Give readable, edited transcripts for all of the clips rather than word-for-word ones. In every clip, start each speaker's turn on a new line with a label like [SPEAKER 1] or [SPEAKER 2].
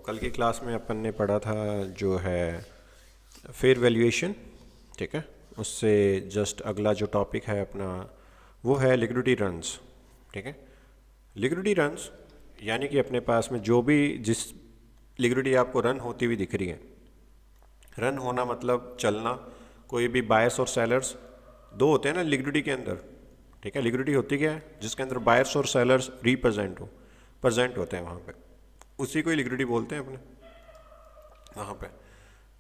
[SPEAKER 1] कल की क्लास में अपन ने पढ़ा था जो है फेयर वैल्यूएशन, ठीक है। उससे जस्ट अगला जो टॉपिक है अपना वो है लिक्विडिटी रन्स, ठीक है। लिक्विडिटी रन्स यानी कि अपने पास में जो भी जिस लिक्विडिटी आपको रन होती हुई दिख रही है, रन होना मतलब चलना, कोई भी बायर्स और सेलर्स दो होते हैं ना लिक्विडिटी के अंदर, ठीक है। लिक्विडिटी होती क्या है? जिसके अंदर बायर्स और सेलर्स प्रेजेंट होते हैं वहाँ पे, उसी को ही लिक्विडिटी बोलते हैं अपने वहाँ पे।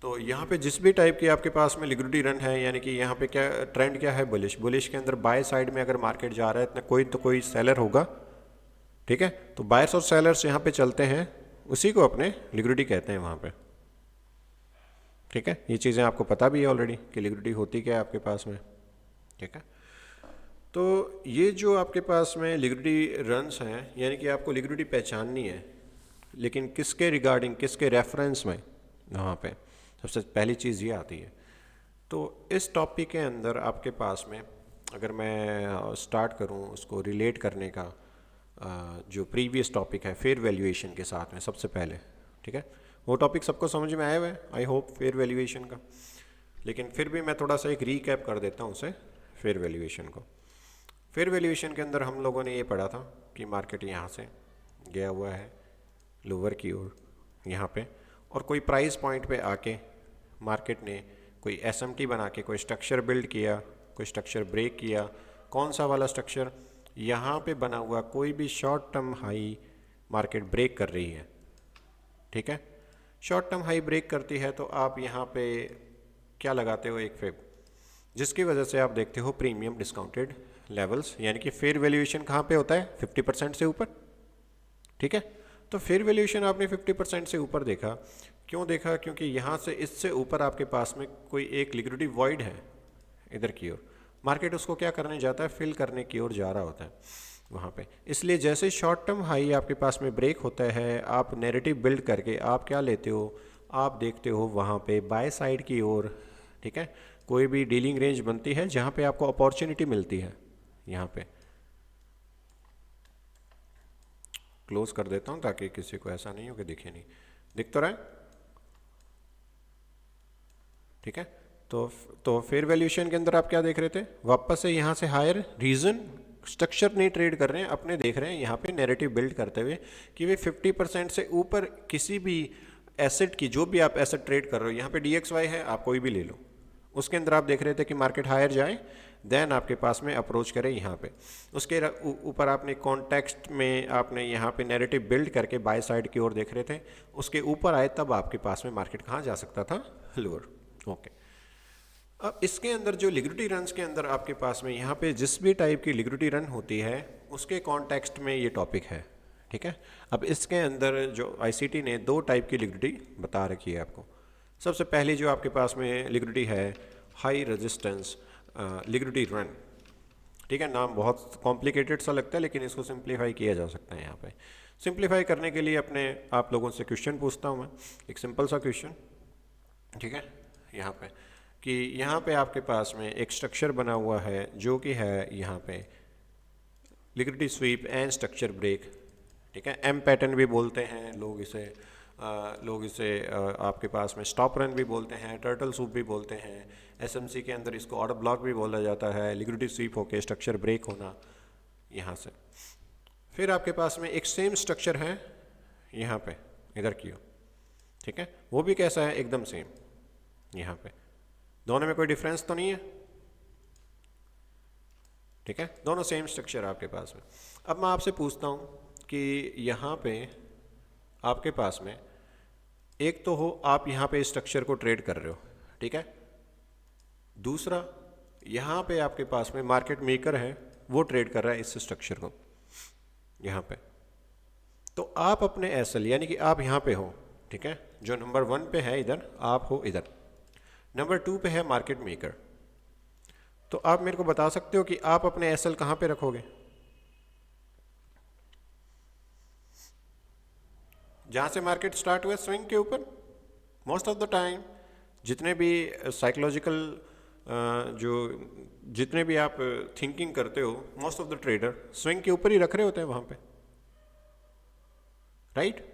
[SPEAKER 1] तो यहाँ पे जिस भी टाइप की आपके पास में लिक्विडिटी रन है, यानी कि यहाँ पे क्या ट्रेंड क्या है, बुलिश के अंदर बाय साइड में अगर मार्केट जा रहा है इतना कोई तो कोई सेलर होगा, ठीक है। तो बायर्स और सेलर्स यहाँ पे चलते हैं, उसी को अपने लिक्विडिटी कहते हैं वहाँ पे, ठीक है। ये चीज़ें आपको पता भी है ऑलरेडी कि लिक्विडिटी होती क्या है आपके पास में, ठीक है। तो ये जो आपके पास में लिक्विडिटी रन्स हैं, यानी कि आपको लिक्विडिटी पहचाननी है, लेकिन किसके रिगार्डिंग, किसके रेफरेंस में, वहाँ पे सबसे पहली चीज़ ये आती है। तो इस टॉपिक के अंदर आपके पास में अगर मैं स्टार्ट करूँ उसको रिलेट करने का, जो प्रीवियस टॉपिक है फेयर वैल्यूएशन के साथ में सबसे पहले, ठीक है। वो टॉपिक सबको समझ में आया हुआ है आई होप, फेयर वैल्यूएशन का। लेकिन फिर भी मैं थोड़ा सा एक रीकैप कर देता हूँ उसे, फेयर वैल्यूएशन को। फेयर वैल्यूएशन के अंदर हम लोगों ने ये पढ़ा था कि मार्केट यहाँ से गया हुआ है लोअर की ओर यहाँ पे, और कोई प्राइस पॉइंट पे आके मार्केट ने कोई एसएमटी बना के कोई स्ट्रक्चर बिल्ड किया, कोई स्ट्रक्चर ब्रेक किया। कौन सा वाला स्ट्रक्चर? यहाँ पे बना हुआ कोई भी short term high market break कर रही है, ठीक है। शॉर्ट टर्म हाई ब्रेक करती है तो आप यहाँ पे क्या लगाते हो, एक फेब, जिसकी वजह से आप देखते हो प्रीमियम डिस्काउंटेड लेवल्स, यानी कि फेयर वैल्यूएशन कहाँ पे होता है? 50% से ऊपर, ठीक है। तो फेयर वैल्यूएशन आपने 50% से ऊपर देखा, क्यों देखा? क्योंकि यहाँ से इससे ऊपर आपके पास में कोई एक लिक्विडिटी वॉइड है इधर की ओर, मार्केट उसको क्या करने जाता है? फिल करने की ओर जा रहा होता है वहाँ पे। इसलिए जैसे शॉर्ट टर्म हाई आपके पास में ब्रेक होता है, आप नैरेटिव बिल्ड करके आप क्या लेते हो? आप देखते हो वहाँ पे बाय साइड की ओर, ठीक है, कोई भी डीलिंग रेंज बनती है जहाँ पे आपको अपॉर्चुनिटी मिलती है। यहाँ पे क्लोज कर देता हूँ ताकि किसी को ऐसा नहीं हो कि दिखे नहीं, दिख तो रहा है, ठीक है। तो फेयर वैल्यूएशन के अंदर आप क्या देख रहे थे? वापस से यहाँ से हायर रीजन, स्ट्रक्चर नहीं ट्रेड कर रहे हैं, अपने देख रहे हैं यहाँ पे नैरेटिव बिल्ड करते हुए कि वे 50% से ऊपर किसी भी एसेट की, जो भी आप एसेट ट्रेड कर रहे हो, यहाँ पे DXY है, आप कोई भी ले लो, उसके अंदर आप देख रहे थे कि मार्केट हायर जाए, देन आपके पास में अप्रोच करे यहाँ पे, उसके ऊपर आपने कॉन्टेक्स्ट में आपने यहाँ पे नैरेटिव बिल्ड करके बाय साइड की ओर देख रहे थे, उसके ऊपर आए तब आपके पास में मार्केट कहाँ जा सकता था? Lower, okay. अब इसके अंदर जो लिक्विडिटी रन्स के अंदर आपके पास में यहाँ पे जिस भी टाइप की लिक्विडिटी रन होती है उसके कॉन्टेक्स्ट में ये टॉपिक है, ठीक है। अब इसके अंदर जो आईसीटी ने दो टाइप की लिक्विडिटी बता रखी है आपको। सबसे पहली जो आपके पास में लिक्विडिटी है, हाई रेजिस्टेंस लिक्विडिटी रन, ठीक है। नाम बहुत कॉम्प्लिकेटेड सा लगता है लेकिन इसको सिंप्लीफाई किया जा सकता है। यहाँ पे सिंप्लीफाई करने के लिए अपने आप लोगों से क्वेश्चन पूछता हूँ मैं, एक सिंपल सा क्वेश्चन, ठीक है। यहाँ पे कि यहाँ पे आपके पास में एक स्ट्रक्चर बना हुआ है जो कि है यहाँ पे liquidity sweep and structure break, ठीक है। एम पैटर्न भी बोलते हैं लोग इसे, आपके पास में स्टॉप रन भी बोलते हैं, टर्टल सूप भी बोलते हैं, एसएमसी के अंदर इसको ऑर्डर ब्लॉक भी बोला जाता है। लिक्विडिटी स्वीप होके स्ट्रक्चर ब्रेक होना यहाँ से। फिर आपके पास में एक सेम स्ट्रक्चर है यहाँ पे इधर की ओर, ठीक है, वो भी कैसा है? एकदम सेम। यहाँ पे दोनों में कोई डिफरेंस तो नहीं है, ठीक है, दोनों सेम स्ट्रक्चर आपके पास में। अब मैं आपसे पूछता हूँ कि यहाँ पे आपके पास में एक तो हो आप यहाँ पे स्ट्रक्चर को ट्रेड कर रहे हो, ठीक है, दूसरा यहाँ पे आपके पास में मार्केट मेकर है वो ट्रेड कर रहा है इस स्ट्रक्चर को यहाँ पे। तो आप अपने एसएल यानी कि आप यहाँ पे हो, ठीक है, जो नंबर 1 पे है इधर, आप हो इधर, नंबर 2 पे है मार्केट मेकर। तो आप मेरे को बता सकते हो कि आप अपने एसएल कहाँ पे रखोगे? जहाँ से मार्केट स्टार्ट हुआ स्विंग के ऊपर। मोस्ट ऑफ द टाइम जितने भी साइकोलॉजिकल जो जितने भी आप थिंकिंग करते हो, most of the trader swing के ऊपर ही रख रहे होते हैं वहाँ पे, राइट?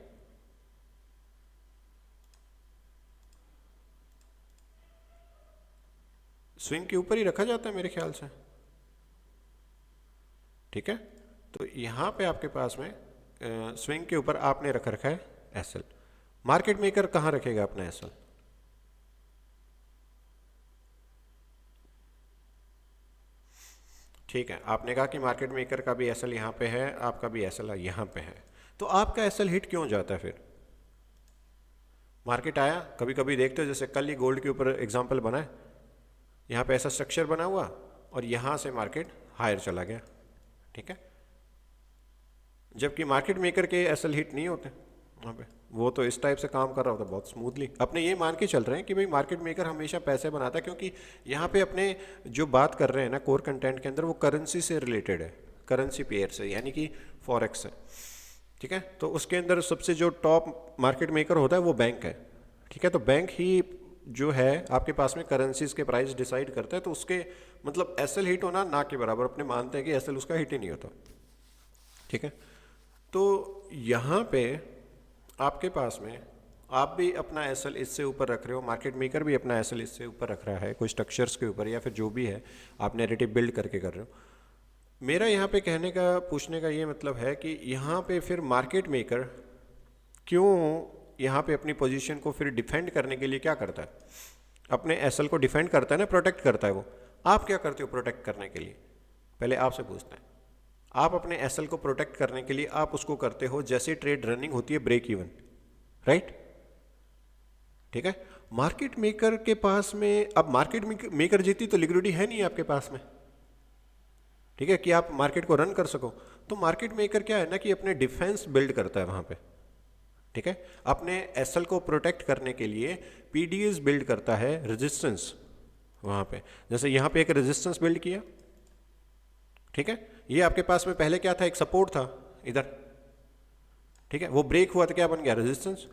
[SPEAKER 1] स्विंग के ऊपर ही रखा जाता है मेरे ख्याल से, ठीक है। तो यहाँ पे आपके पास में स्विंग के ऊपर आपने रख रखा है एसएल। मार्केट मेकर कहाँ रखेगा अपना एसएल? ठीक है, आपने कहा कि मार्केट मेकर का भी एसएल यहाँ पे है, आपका भी एसएल यहाँ पे है, तो आपका एसएल हिट क्यों जाता है फिर? मार्केट आया, कभी कभी देखते हो जैसे कल ही गोल्ड के ऊपर एग्जांपल बना है, यहाँ पे ऐसा स्ट्रक्चर बना हुआ और यहाँ से मार्केट हायर चला गया, ठीक है। जबकि मार्केट मेकर के एसएल हिट नहीं होते वहाँ पे, वो तो इस टाइप से काम कर रहा होता बहुत स्मूथली। अपने ये मान के चल रहे हैं कि भाई मार्केट मेकर हमेशा पैसे बनाता है, क्योंकि यहाँ पे अपने जो बात कर रहे हैं ना कोर कंटेंट के अंदर, वो करेंसी से रिलेटेड है, करेंसी पेयर से, यानी कि फॉरेक्स से, ठीक है। तो उसके अंदर सबसे जो टॉप मार्केट मेकर होता है वो बैंक है, ठीक है। तो बैंक ही जो है आपके पास में करेंसीज के प्राइस डिसाइड करता है, तो उसके मतलब एसएल हिट होना ना के बराबर, अपने मानते हैं कि एसएल उसका हिट ही नहीं होता, ठीक है। तो यहाँ पे आपके पास में आप भी अपना एसएल इससे ऊपर रख रहे हो, मार्केट मेकर भी अपना एसएल इससे ऊपर रख रहा है, कुछ स्ट्रक्चर्स के ऊपर या फिर जो भी है आप नैरेटिव बिल्ड करके कर रहे हो। मेरा यहाँ पे कहने का पूछने का ये मतलब है कि यहाँ पे फिर मार्केट मेकर क्यों यहाँ पे अपनी पोजीशन को फिर डिफेंड करने के लिए क्या करता है? अपने एसएल को डिफेंड करता है ना, प्रोटेक्ट करता है वो। आप क्या करते हो प्रोटेक्ट करने के लिए? पहले आपसे पूछते हैं, आप अपने एसएल को प्रोटेक्ट करने के लिए आप उसको करते हो जैसे ट्रेड रनिंग होती है ब्रेक इवन, राइट, ठीक है। मार्केट मेकर के पास में, अब मार्केट मेकर जीती तो लिक्विडिटी है नहीं आपके पास में, ठीक है, कि आप मार्केट को रन कर सको। तो मार्केट मेकर क्या है ना कि अपने डिफेंस बिल्ड करता है वहां पे, ठीक है। अपने एसएल को प्रोटेक्ट करने के लिए पीडीएस बिल्ड करता है, रेजिस्टेंस वहां पे। जैसे यहां पे एक रेजिस्टेंस बिल्ड किया, ठीक है। ये आपके पास में पहले क्या था, एक सपोर्ट था इधर, ठीक है, वो ब्रेक हुआ तो क्या बन गया, रेजिस्टेंस,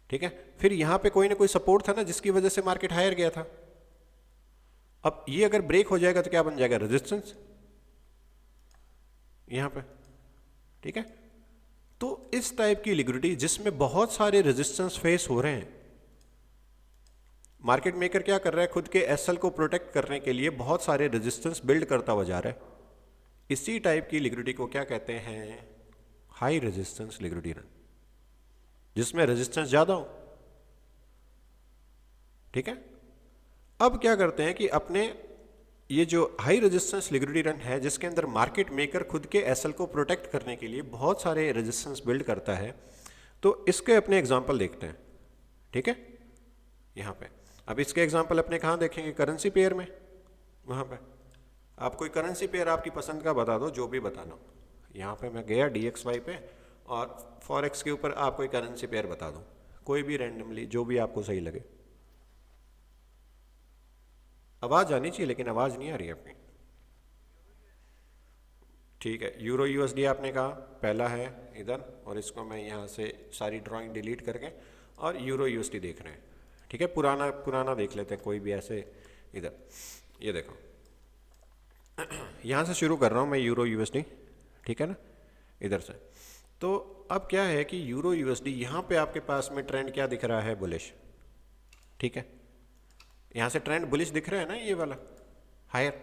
[SPEAKER 1] ठीक है। फिर यहां पे कोई ना कोई सपोर्ट था ना जिसकी वजह से मार्केट हायर गया था। अब ये अगर ब्रेक हो जाएगा तो क्या बन जाएगा, रेजिस्टेंस यहां पे, ठीक है। तो इस टाइप की लिक्विडिटी जिसमें बहुत सारे रेजिस्टेंस फेस हो रहे हैं, मार्केट मेकर क्या कर रहा है, खुद के एसएल को प्रोटेक्ट करने के लिए बहुत सारे रेजिस्टेंस बिल्ड करता हुआ जा रहा है। इसी टाइप की लिक्विडिटी को क्या कहते हैं, हाई रेजिस्टेंस लिक्विडिटी रन, जिसमें रेजिस्टेंस ज्यादा हो, ठीक है। अब क्या करते हैं कि अपने ये जो हाई रेजिस्टेंस लिक्विडिटी रन है, जिसके अंदर मार्केट मेकर खुद के एसएल को प्रोटेक्ट करने के लिए बहुत सारे रेजिस्टेंस बिल्ड करता है, तो इसके अपने एग्जांपल देखते हैं, ठीक है, यहां पे। अब इसके एग्जांपल अपने कहां देखेंगे, करेंसी पेयर में, वहां पे। आप कोई करेंसी पेयर आपकी पसंद का बता दो, जो भी बताना। यहाँ पे मैं गया DXY पे और फॉरेक्स के ऊपर आप कोई करेंसी पेयर बता दो, कोई भी रैंडमली, जो भी आपको सही लगे। आवाज आनी चाहिए लेकिन आवाज नहीं आ रही अपनी, ठीक है। यूरो USD आपने कहा पहला है इधर, और इसको मैं यहाँ से सारी ड्राइंग डिलीट करके और यूरो USD देख रहे हैं, ठीक है। पुराना पुराना देख लेते हैं कोई भी ऐसे इधर, ये देखो यहाँ से शुरू कर रहा हूँ मैं, यूरो USD, ठीक है ना, इधर से। तो अब क्या है कि यूरो USD यहाँ पे आपके पास में ट्रेंड क्या दिख रहा है, बुलिश, ठीक है। यहाँ से ट्रेंड बुलिश दिख रहा है ना, ये वाला हायर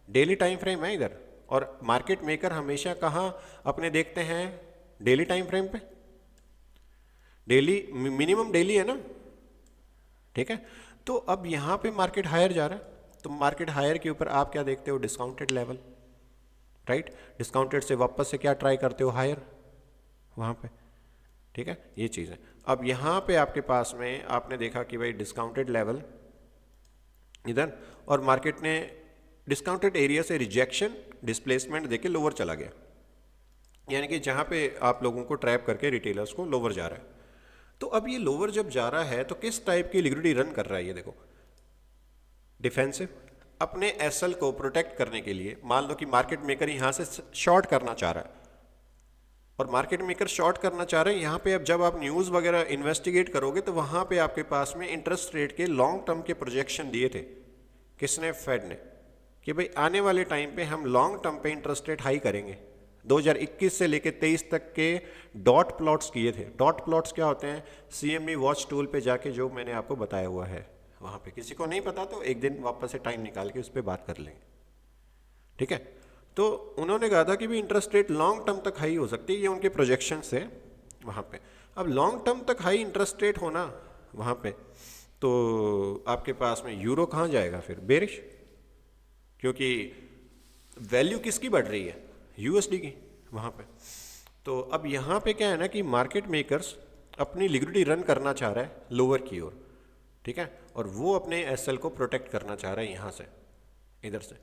[SPEAKER 1] डेली टाइम फ्रेम है इधर, और मार्केट मेकर हमेशा कहाँ अपने देखते हैं, डेली टाइम फ्रेम पे, डेली मिनिमम डेली है ना, ठीक है। तो अब यहाँ पे मार्केट हायर जा रहा है, तो मार्केट हायर के ऊपर आप क्या देखते हो, डिस्काउंटेड लेवल, राइट। डिस्काउंटेड से वापस से क्या ट्राई करते हो, हायर वहां पे, ठीक है, ये चीज है। अब यहां पे आपके पास में आपने देखा कि भाई डिस्काउंटेड लेवल इधर, और मार्केट ने डिस्काउंटेड एरिया से रिजेक्शन डिस्प्लेसमेंट देके लोअर चला गया, यानी कि जहां पे आप लोगों को ट्रैप करके रिटेलर्स को लोअर जा रहा है। तो अब ये लोअर जब जा रहा है तो किस टाइप की लिक्विडिटी रन कर रहा है, ये देखो, डिफेंसिव, अपने एसएल को प्रोटेक्ट करने के लिए। मान लो कि मार्केट मेकर यहां से शॉर्ट करना चाह रहा है, और मार्केट मेकर शॉर्ट करना चाह रहे हैं यहाँ पे। अब जब आप न्यूज़ वगैरह इन्वेस्टिगेट करोगे तो वहाँ पे आपके पास में इंटरेस्ट रेट के लॉन्ग टर्म के प्रोजेक्शन दिए थे, किसने, फेड ने, कि भाई आने वाले टाइम पे हम लॉन्ग टर्म पे इंटरेस्ट रेट हाई करेंगे। 2021 से लेके 23 तक के डॉट प्लॉट्स किए थे। डॉट प्लॉट्स क्या होते हैं, CME वॉच टूल पे जाके जो मैंने आपको बताया हुआ है, वहाँ पे। किसी को नहीं पता तो एक दिन वापस से टाइम निकाल के उस पर बात कर लेंगे, ठीक है। तो उन्होंने कहा था कि भी इंटरेस्ट रेट लॉन्ग टर्म तक हाई हो सकती है, ये उनके प्रोजेक्शन है वहाँ पे। अब लॉन्ग टर्म तक हाई इंटरेस्ट रेट होना वहाँ पे, तो आपके पास में यूरो कहाँ जाएगा फिर? बेरिश, क्योंकि वैल्यू किसकी बढ़ रही है? यूएसडी की वहाँ पे। तो अब यहाँ पे क्या है ना कि मार्केट मेकर्स अपनी लिक्विडिटी रन करना चाह रहा है लोअर की ओर, ठीक है, और वो अपने एसएल को प्रोटेक्ट करना चाह रहा है यहाँ से, इधर से,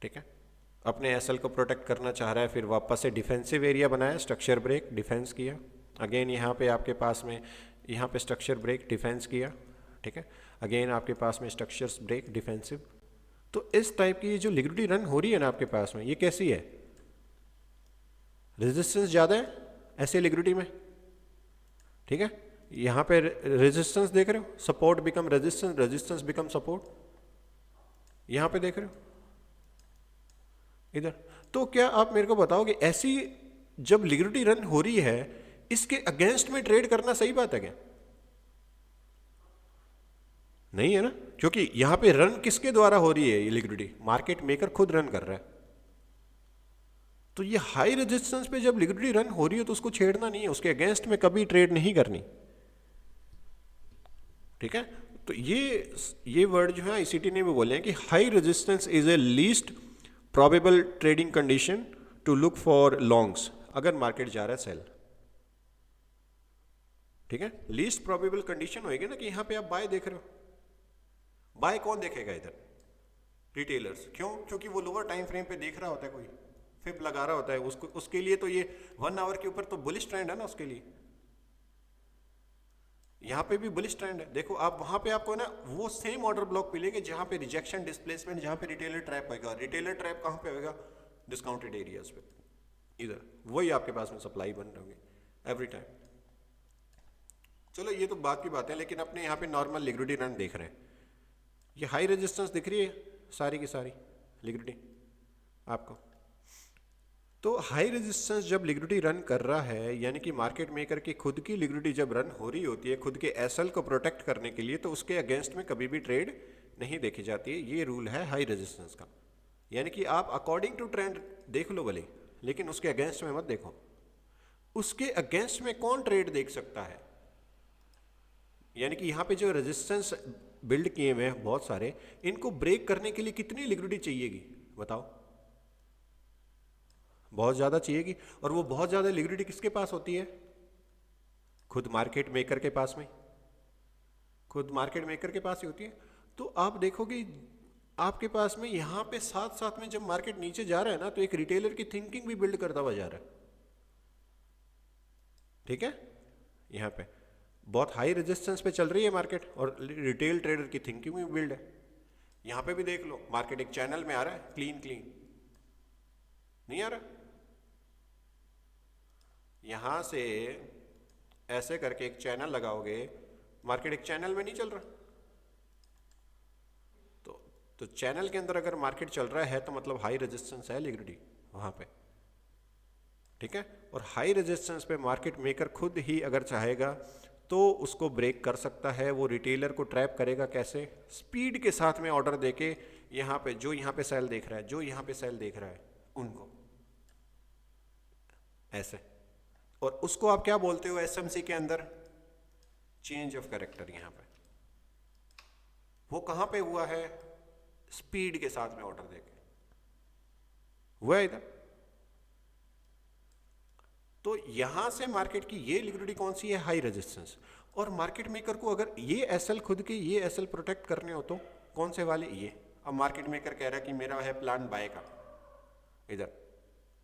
[SPEAKER 1] ठीक है, अपने एसएल को प्रोटेक्ट करना चाह रहा है। फिर वापस से डिफेंसिव एरिया बनाया, स्ट्रक्चर ब्रेक, डिफेंस किया, अगेन यहाँ पे आपके पास में यहाँ पे स्ट्रक्चर ब्रेक, डिफेंस किया, ठीक है, अगेन आपके पास में स्ट्रक्चर्स ब्रेक, डिफेंसिव। तो इस टाइप की जो लिक्विडिटी रन हो रही है ना आपके पास में, ये कैसी है? रेजिस्टेंस ज़्यादा है ऐसे लिक्विडिटी में, ठीक है। यहाँ पे रेजिस्टेंस देख रहे हो, support become resistance, resistance become support, यहाँ पे देख रहे हो इधर। तो क्या आप मेरे को बताओगे ऐसी जब लिक्विडिटी रन हो रही है, इसके अगेंस्ट में ट्रेड करना सही बात है क्या? नहीं है ना, क्योंकि यहां पे रन किसके द्वारा हो रही है? ये लिक्विडिटी मार्केट मेकर खुद रन कर रहा है। तो ये हाई रेजिस्टेंस पे जब लिक्विडिटी रन हो रही है तो उसको छेड़ना नहीं है, उसके अगेंस्ट में कभी ट्रेड नहीं करनी, ठीक है। तो ये वर्ड जो है आईसीटी ने भी बोले हैं कि high resistance is a least probable trading condition to look for longs, अगर मार्केट जा रहा है सेल, ठीक है। लीस्ट प्रोबेबल कंडीशन होगी ना कि यहां पे आप बाय देख रहे हो, बाय कौन देखेगा इधर? रिटेलर्स। क्यों? क्योंकि वो लोअर टाइम फ्रेम पे देख रहा होता है, कोई फिब लगा रहा होता है, उसको उसके लिए तो ये 1 आवर के ऊपर तो बुलिश ट्रेंड है ना, उसके लिए यहाँ पे भी बुलिश ट्रेंड है। देखो आप वहां पे आपको ना वो सेम ऑर्डर ब्लॉक मिलेगा जहां पे रिजेक्शन, डिस्प्लेसमेंट, जहां पे रिटेलर ट्रैप होगा। रिटेलर ट्रैप कहां पे होगा? डिस्काउंटेड एरियाज पे, इधर वही आपके पास में सप्लाई बन रही होगी एवरी टाइम। चलो ये तो बात की बात है, लेकिन अपने यहाँ पे नॉर्मल लिक्विडिटी रन देख रहे हैं। ये हाई रेजिस्टेंस दिख रही है सारी की सारी लिक्विडिटी आपको। तो हाई रेजिस्टेंस जब लिक्विडिटी रन कर रहा है, यानी कि मार्केट मेकर की खुद की लिक्विडिटी जब रन हो रही होती है खुद के एसएल को प्रोटेक्ट करने के लिए, तो उसके अगेंस्ट में कभी भी ट्रेड नहीं देखी जाती है। ये रूल है हाई रेजिस्टेंस का। यानी कि आप अकॉर्डिंग टू ट्रेंड देख लो भले, लेकिन उसके अगेंस्ट में मत देखो। उसके अगेंस्ट में कौन ट्रेड देख सकता है? यानी कि यहाँ पे जो रेजिस्टेंस बिल्ड किए हुए हैं बहुत सारे, इनको ब्रेक करने के लिए कितनी लिक्विडिटी चाहिएगी बताओ? बहुत ज़्यादा चाहिएगी। और वो बहुत ज़्यादा लिक्विडिटी किसके पास होती है? खुद मार्केट मेकर के पास में, खुद मार्केट मेकर के पास ही होती है। तो आप देखोगे आपके पास में यहाँ पे साथ साथ में जब मार्केट नीचे जा रहा है ना, तो एक रिटेलर की थिंकिंग भी बिल्ड करता हुआ जा रहा है, ठीक है। यहाँ पे बहुत हाई रेजिस्टेंस पे चल रही है मार्केट और रिटेल ट्रेडर की थिंकिंग भी बिल्ड है। यहाँ पे भी देख लो, मार्केट एक चैनल में आ रहा है, क्लीन क्लीन नहीं आ रहा। यहां से ऐसे करके एक चैनल लगाओगे, मार्केट एक चैनल में नहीं चल रहा। तो चैनल के अंदर अगर मार्केट चल रहा है तो मतलब हाई रेजिस्टेंस है लिक्विडिटी वहां पे, ठीक है। और हाई रेजिस्टेंस पे मार्केट मेकर खुद ही अगर चाहेगा तो उसको ब्रेक कर सकता है। वो रिटेलर को ट्रैप करेगा कैसे? स्पीड के साथ में ऑर्डर देके यहाँ पे जो यहाँ पे सेल देख रहा है, जो यहाँ पे सेल देख रहा है, उनको ऐसे। और उसको आप क्या बोलते हो एसएमसी के अंदर? Change of character. यहाँ पे वो कहां पे हुआ है? स्पीड के साथ में ऑर्डर देके हुआ है इधर। तो यहां से मार्केट की ये लिक्विडिटी कौन सी है? High resistance. और मार्केट मेकर को अगर ये एसएल खुद के ये एसएल प्रोटेक्ट करने हो तो कौन से वाले? ये। अब मार्केट मेकर कह रहा है कि मेरा है प्लान बाय का इधर,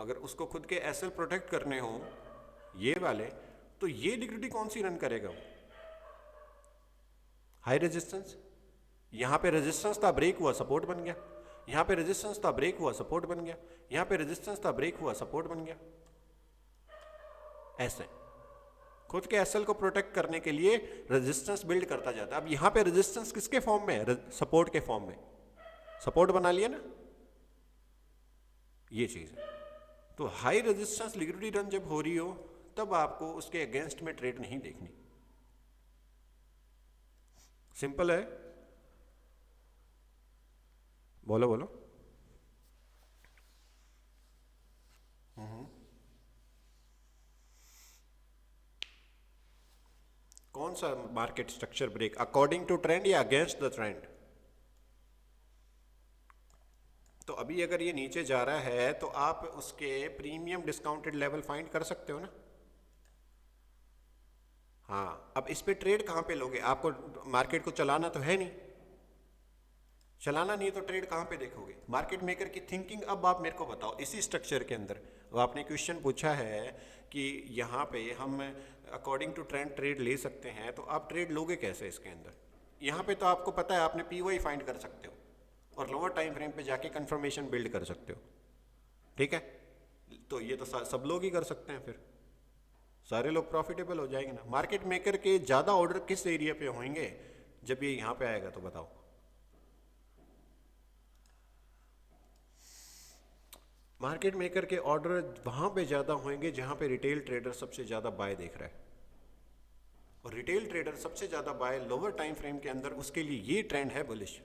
[SPEAKER 1] अगर उसको खुद के एसएल प्रोटेक्ट करने हो ये वाले, तो ये लिक्विडिटी कौन सी रन करेगा वो? High resistance. यहां पे रेजिस्टेंस था, ब्रेक हुआ, सपोर्ट बन गया। यहां पे रेजिस्टेंस था, ब्रेक हुआ, सपोर्ट बन गया। यहां पे रेजिस्टेंस था, ब्रेक हुआ, सपोर्ट बन गया। ऐसे खुद के एसएल को प्रोटेक्ट करने के लिए रेजिस्टेंस बिल्ड करता जाता है। अब यहां पे रेजिस्टेंस किसके फॉर्म में है? सपोर्ट के फॉर्म में। सपोर्ट बना लिया ना, ये चीज है। तो हाई रेजिस्टेंस लिक्विडिटी रन जब हो रही हो तब आपको उसके अगेंस्ट में ट्रेड नहीं देखनी। सिंपल है। बोलो बोलो। कौन सा market structure break, according to trend या अगेंस्ट द ट्रेंड? तो अभी अगर ये नीचे जा रहा है तो आप उसके प्रीमियम डिस्काउंटेड लेवल फाइंड कर सकते हो ना। हाँ, अब इस पे ट्रेड कहाँ पे लोगे? आपको मार्केट को चलाना तो है नहीं, चलाना नहीं है तो ट्रेड कहाँ पे देखोगे? मार्केट मेकर की थिंकिंग अब आप मेरे को बताओ इसी स्ट्रक्चर के अंदर। अब आपने क्वेश्चन पूछा है कि यहाँ पे हम अकॉर्डिंग टू ट्रेंड ट्रेड ले सकते हैं, तो आप ट्रेड लोगे कैसे इसके अंदर? यहाँ पे तो आपको पता है, आपने पीओई फाइंड कर सकते हो और लोअर टाइम फ्रेम पे जाके कंफर्मेशन बिल्ड कर सकते हो, ठीक है? तो ये तो सब लोग ही कर सकते हैं, फिर सारे लोग प्रॉफिटेबल हो जाएंगे ना। मार्केट मेकर के ज़्यादा ऑर्डर किस एरिया पे होंगे? जब ये यहाँ पे आएगा तो बताओ। मार्केट मेकर के ऑर्डर वहां पे ज़्यादा होंगे जहां पे रिटेल ट्रेडर सबसे ज़्यादा बाय देख रहा है, और रिटेल ट्रेडर सबसे ज़्यादा बाय लोअर टाइम फ्रेम के अंदर, उसके लिए ये ट्रेंड है बुलिश।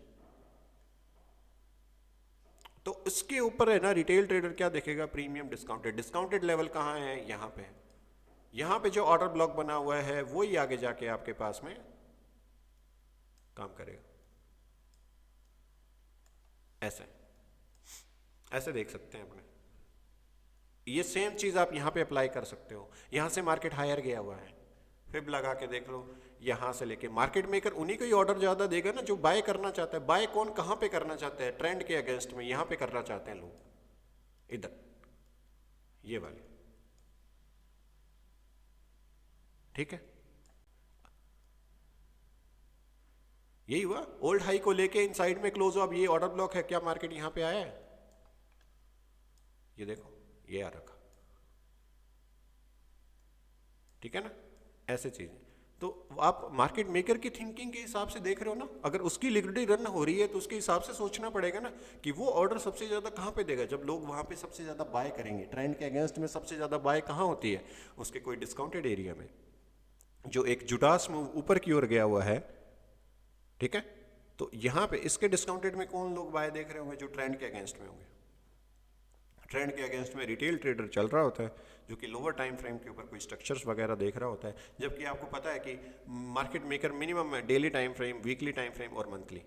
[SPEAKER 1] तो उसके ऊपर है ना, रिटेल ट्रेडर क्या देखेगा? Premium discounted. डिस्काउंटेड लेवल कहाँ है? यहाँ पे है। यहाँ पे जो ऑर्डर ब्लॉक बना हुआ है वही आगे जाके आपके पास में काम करेगा। ऐसे ऐसे देख सकते हैं अपने। ये सेम चीज़ आप यहाँ पे अप्लाई कर सकते हो। यहाँ से मार्केट हायर गया हुआ है, फिब लगा के देख लो, यहाँ से लेके मार्केट मेकर उन्हीं को ही ऑर्डर ज़्यादा देगा ना जो बाय करना चाहता है। बाय कौन कहाँ पे करना चाहता है? ट्रेंड के अगेंस्ट में यहाँ पे करना चाहते हैं लोग, इधर ये वाले, ठीक है? यही हुआ, ओल्ड हाई को लेके इन साइड में क्लोज हो। अब ये ऑर्डर ब्लॉक है, क्या मार्केट यहाँ पे आया है? ये देखो, ये आ रखा, ठीक है ना? ऐसे चीजें तो आप मार्केट मेकर की थिंकिंग के हिसाब से देख रहे हो ना। अगर उसकी लिक्विडिटी रन हो रही है तो उसके हिसाब से सोचना पड़ेगा ना कि वो ऑर्डर सबसे ज्यादा कहाँ पे देगा। जब लोग वहां पे सबसे ज्यादा बाय करेंगे, ट्रेंड के अगेंस्ट में सबसे ज्यादा बाय कहाँ होती है? उसके कोई डिस्काउंटेड एरिया में, जो एक जुडास मूव ऊपर की ओर गया हुआ है, ठीक है? तो यहाँ पे इसके डिस्काउंटेड में कौन लोग बाय देख रहे होंगे? जो ट्रेंड के अगेंस्ट में होंगे। ट्रेंड के अगेंस्ट में रिटेल ट्रेडर चल रहा होता है जो कि लोअर टाइम फ्रेम के ऊपर कोई स्ट्रक्चर्स वगैरह देख रहा होता है, जबकि आपको पता है कि market maker minimum daily time frame, weekly time frame और मंथली।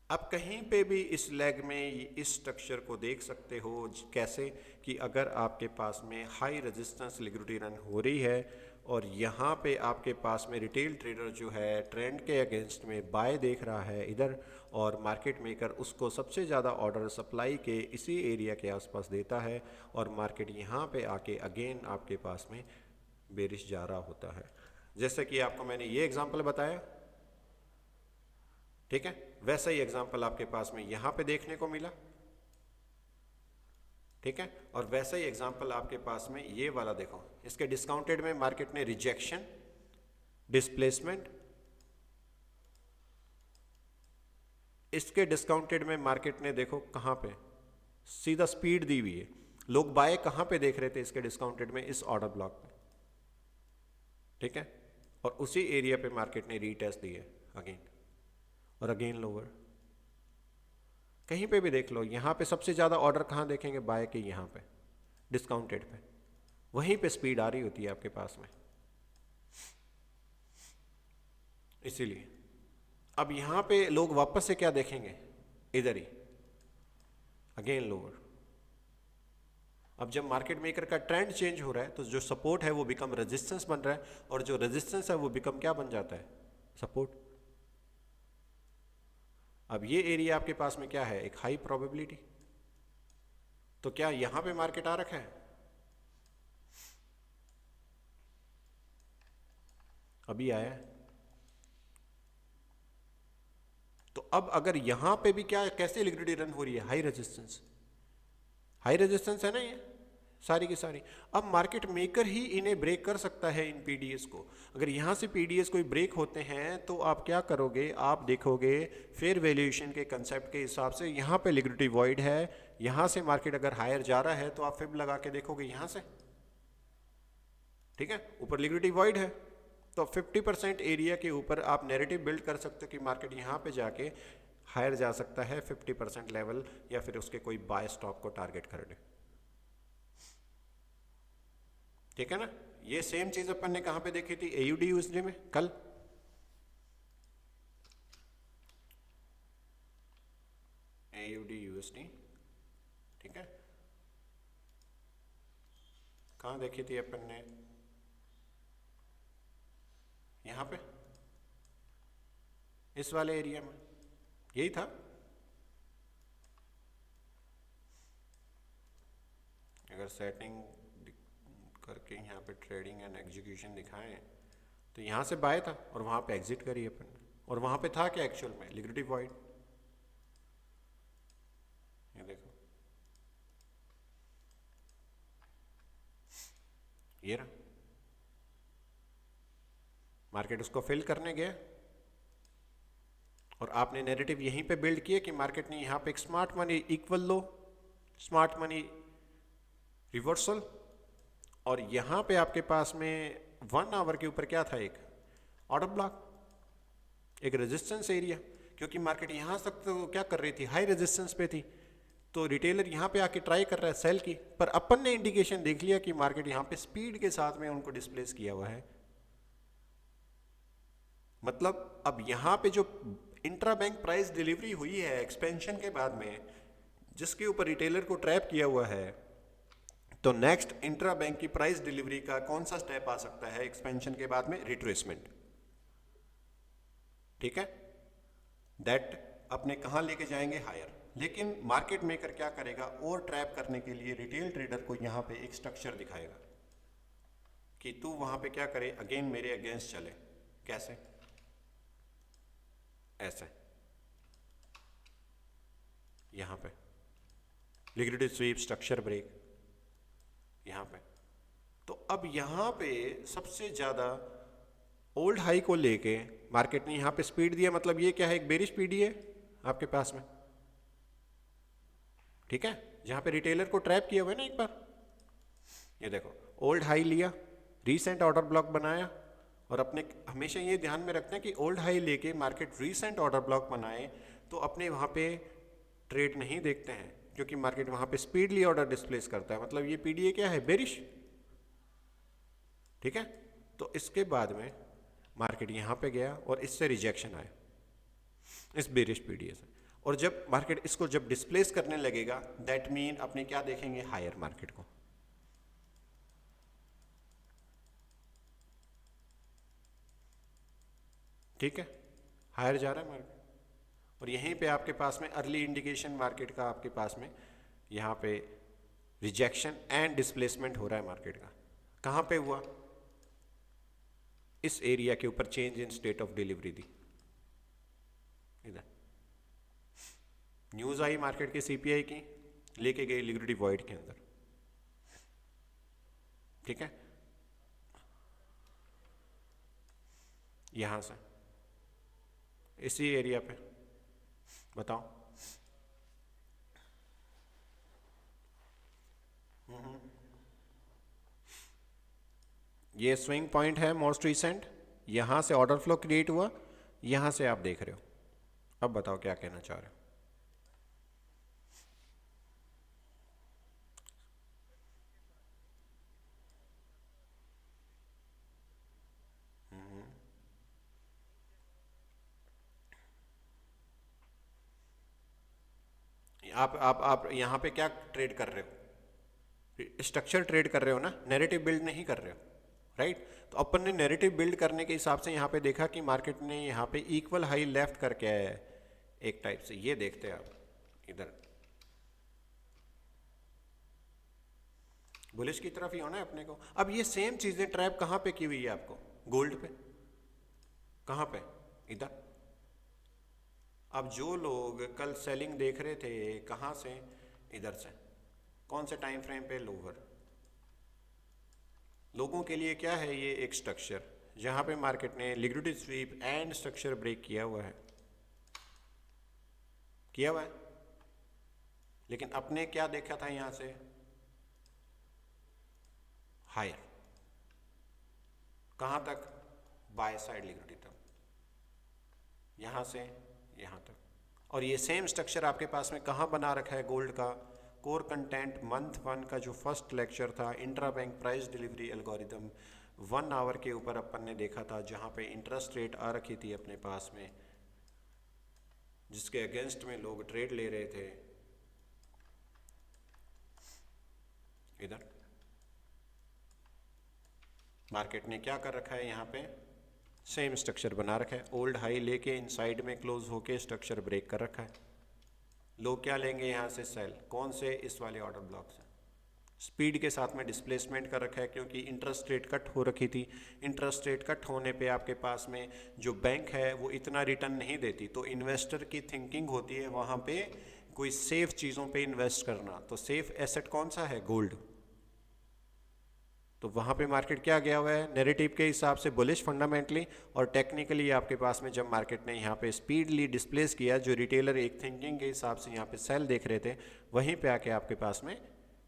[SPEAKER 1] आप कहीं पे भी इस लेग में इस स्ट्रक्चर को देख सकते हो कैसे कि अगर आपके पास में हाई रेजिस्टेंस लिक्विडिटी रन हो रही है और यहाँ पे आपके पास में रिटेल ट्रेडर जो है ट्रेंड के अगेंस्ट में बाय देख रहा है इधर, और मार्केट मेकर उसको सबसे ज़्यादा ऑर्डर सप्लाई के इसी एरिया के आसपास देता है, और मार्केट यहाँ पे आके अगेन आपके पास में बेरिश जा रहा होता है। जैसे कि आपको मैंने ये एग्जांपल बताया, ठीक है? वैसा ही एग्जांपल आपके पास में यहां पे देखने को मिला, ठीक है? और वैसा ही एग्जांपल आपके पास में ये वाला देखो, इसके डिस्काउंटेड में मार्केट ने रिजेक्शन, डिस्प्लेसमेंट, इसके डिस्काउंटेड में मार्केट ने देखो कहां पे सीधा स्पीड दी हुई है। लोग बाय कहां पे देख रहे थे इसके डिस्काउंटेड में? इस ऑर्डर ब्लॉक पे, ठीक है? और उसी एरिया पे मार्केट ने रीटेस्ट दी है अगेन और अगेन लोअर। कहीं पे भी देख लो, यहां पे सबसे ज्यादा ऑर्डर कहां देखेंगे? बाय के, यहां पे डिस्काउंटेड पे, वहीं पे स्पीड आ रही होती है आपके पास में। इसीलिए अब यहां पे लोग वापस से क्या देखेंगे? इधर ही अगेन लोअर। अब जब मार्केट मेकर का ट्रेंड चेंज हो रहा है तो जो सपोर्ट है वो बिकम रेजिस्टेंस बन रहा है, और जो रेजिस्टेंस है वो बिकम क्या बन जाता है? सपोर्ट। अब ये एरिया आपके पास में क्या है? एक हाई प्रोबेबिलिटी। तो क्या यहां पे मार्केट आ रखा है? अभी आया है। तो अब अगर यहां पे भी क्या, कैसे लिक्विडिटी रन हो रही है? हाई रेजिस्टेंस, हाई रेजिस्टेंस है ना ये सारी की सारी। अब मार्केट मेकर ही इन्हें ब्रेक कर सकता है, इन पीडीएस को। अगर यहां से पीडीएस कोई ब्रेक होते हैं तो आप क्या करोगे? आप देखोगे फेयर वैल्यूएशन के कंसेप्ट के हिसाब से यहां पे लिक्विडिटी वॉइड है, यहां से मार्केट अगर हायर जा रहा है तो आप फिब लगा के देखोगे यहां से, ठीक है? ऊपर लिक्विडिटी वॉइड है तो 50% एरिया के ऊपर आप नैरेटिव बिल्ड कर सकते हो कि मार्केट यहां पे जाके हायर जा सकता है 50% लेवल, या फिर उसके कोई बाय स्टॉक को टारगेट कर दे। ठीक है ना। ये सेम चीज अपन ने कहां पे देखी थी, एयूडी यूएसडी में कल। एयूडी यूएसडी, ठीक है, कहां देखी थी अपन ने, यहां पे इस वाले एरिया में, यही था। अगर सेटिंग करके यहाँ पे ट्रेडिंग एंड एग्जीक्यूशन दिखाएं तो यहाँ से बाय था और वहाँ पे एग्जिट करी अपन ने, और वहाँ पे था क्या एक्चुअल में, लिक्विडिटी वॉइड। ये देखो, ये रहा, मार्केट उसको फिल करने गया और आपने नैरेटिव यहीं पे बिल्ड किया कि मार्केट ने यहाँ पे एक स्मार्ट मनी इक्वल लो, स्मार्ट मनी रिवर्सल, और यहाँ पे आपके पास में 1 आवर के ऊपर क्या था, एक ऑर्डर ब्लॉक, एक रेजिस्टेंस एरिया, क्योंकि मार्केट यहाँ तक तो क्या कर रही थी, हाई रेजिस्टेंस पे थी, तो रिटेलर यहाँ पे आके ट्राई कर रहा है सेल की, पर अपन ने इंडिकेशन देख लिया कि मार्केट यहाँ पे स्पीड के साथ में उनको डिस्प्लेस किया हुआ है। मतलब अब यहाँ पे जो इंट्रा बैंक प्राइस डिलीवरी हुई है एक्सपेंशन के बाद में, जिसके ऊपर रिटेलर को ट्रैप किया हुआ है, तो नेक्स्ट इंट्रा बैंक की प्राइस डिलीवरी का कौन सा स्टेप आ सकता है एक्सपेंशन के बाद में, रिट्रेसमेंट। ठीक है, दैट अपने कहां लेके जाएंगे, हायर। लेकिन मार्केट मेकर क्या करेगा, और ट्रैप करने के लिए रिटेल ट्रेडर को यहां पे एक स्ट्रक्चर दिखाएगा कि तू वहां पे क्या करे, अगेन मेरे अगेंस्ट चले। कैसे, ऐसे, यहां पे लिक्विडिटी स्वीप, स्ट्रक्चर ब्रेक, यहां पे। तो अब यहां पे सबसे ज्यादा ओल्ड हाई को लेके मार्केट ने यहां पे स्पीड दिया, मतलब ये क्या है, एक बेरिश पीडी है आपके पास में। ठीक है, जहां पे रिटेलर को ट्रैप किया हुआ है ना एक बार, ये देखो ओल्ड हाई लिया, रीसेंट ऑर्डर ब्लॉक बनाया, और अपने हमेशा ये ध्यान में रखते हैं कि ओल्ड हाई लेके मार्केट रीसेंट ऑर्डर ब्लॉक बनाए तो अपने वहां पे ट्रेड नहीं देखते हैं, क्योंकि मार्केट वहां पे स्पीडली ऑर्डर डिस्प्लेस करता है, मतलब ये पीडीए क्या है, बेरिश। ठीक है, तो इसके बाद में मार्केट यहां पे गया और इससे रिजेक्शन आया, इस बेरिश पीडीए से, और जब मार्केट इसको जब डिस्प्लेस करने लगेगा, दैट मीन अपने क्या देखेंगे, हायर मार्केट को। ठीक है, हायर जा रहा है मार्केट, और यहीं पे आपके पास में अर्ली इंडिकेशन मार्केट का, आपके पास में यहाँ पे रिजेक्शन एंड डिस्प्लेसमेंट हो रहा है मार्केट का। कहाँ पे हुआ, इस एरिया के ऊपर change in state of delivery दी, इधर न्यूज आई मार्केट के सीपीआई की, लेके गई लिक्विडिटी वॉइड के अंदर। ठीक है, यहां से इसी एरिया पे बताओ, ये स्विंग पॉइंट है मोस्ट रिसेंट, यहां से ऑर्डर फ्लो क्रिएट हुआ, यहां से आप देख रहे हो। अब बताओ क्या कहना चाह रहे हो। आप यहां पे क्या ट्रेड कर रहे हो, स्ट्रक्चर ट्रेड कर रहे हो ना, नैरेटिव बिल्ड नहीं कर रहे हो, राइट। तो अपन ने नैरेटिव बिल्ड करने के हिसाब से यहाँ पे देखा कि मार्केट ने यहाँ पे इक्वल हाई लेफ्ट करके आया है एक टाइप से, ये देखते हैं आप इधर बुलिश की तरफ ही होना है अपने को। अब ये सेम चीजें ट्रैप कहाँ पे की हुई है आपको, गोल्ड पे, कहाँ पे, इधर। अब जो लोग कल सेलिंग देख रहे थे कहाँ से, इधर से, कौन से टाइम फ्रेम पे, लोअर। लोगों के लिए क्या है, ये एक स्ट्रक्चर जहां पे मार्केट ने liquidity sweep and structure break किया हुआ है, किया हुआ है। लेकिन अपने क्या देखा था, यहां से हायर, कहां तक, बाय साइड लिक्विडिटी तक, यहां से यहां तक, और ये सेम स्ट्रक्चर आपके पास में कहाँ बना रखा है गोल्ड का? कोर कंटेंट मंथ 1 का जो फर्स्ट लेक्चर था, intra bank price delivery algorithm, 1 hour के ऊपर अपन ने देखा था, जहाँ पे इंटरेस्ट रेट आ रखी थी अपने पास में, जिसके अगेंस्ट में लोग ट्रेड ले रहे थे। इधर मार्केट ने क्या कर रखा है, यहाँ पे सेम स्ट्रक्चर बना रखा है, ओल्ड हाई लेके इनसाइड में क्लोज होके स्ट्रक्चर ब्रेक कर रखा है। लोग क्या लेंगे यहाँ से? सेल। कौन से? इस वाले ऑर्डर ब्लॉक से। स्पीड के साथ में डिस्प्लेसमेंट कर रखा है, क्योंकि इंटरेस्ट रेट कट हो रखी थी। इंटरेस्ट रेट कट होने पे आपके पास में जो बैंक है वो इतना रिटर्न नहीं देती, तो इन्वेस्टर की थिंकिंग होती है वहाँ पे कोई सेफ चीज़ों पे इन्वेस्ट करना। तो सेफ एसेट कौन सा है? गोल्ड। तो वहाँ पे मार्केट क्या गया हुआ है? नैरेटिव के हिसाब से बुलिश फंडामेंटली, और टेक्निकली आपके पास में जब मार्केट ने यहाँ पे स्पीडली डिस्प्लेस किया, जो रिटेलर एक थिंकिंग के हिसाब से यहाँ पे सेल देख रहे थे, वहीं पे आके आपके पास में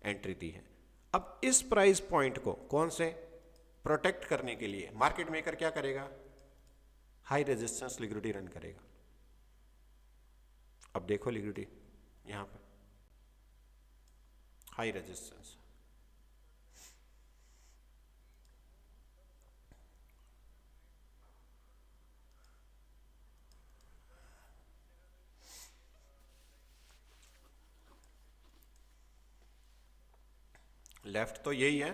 [SPEAKER 1] एंट्री दी है। अब इस प्राइस पॉइंट को कौन से प्रोटेक्ट करने के लिए मार्केट मेकर क्या करेगा? हाई रेजिस्टेंस लिक्विडिटी रन करेगा। अब देखो लिक्विडिटी यहाँ पे हाई रेजिस्टेंस, लेफ्ट तो यही है,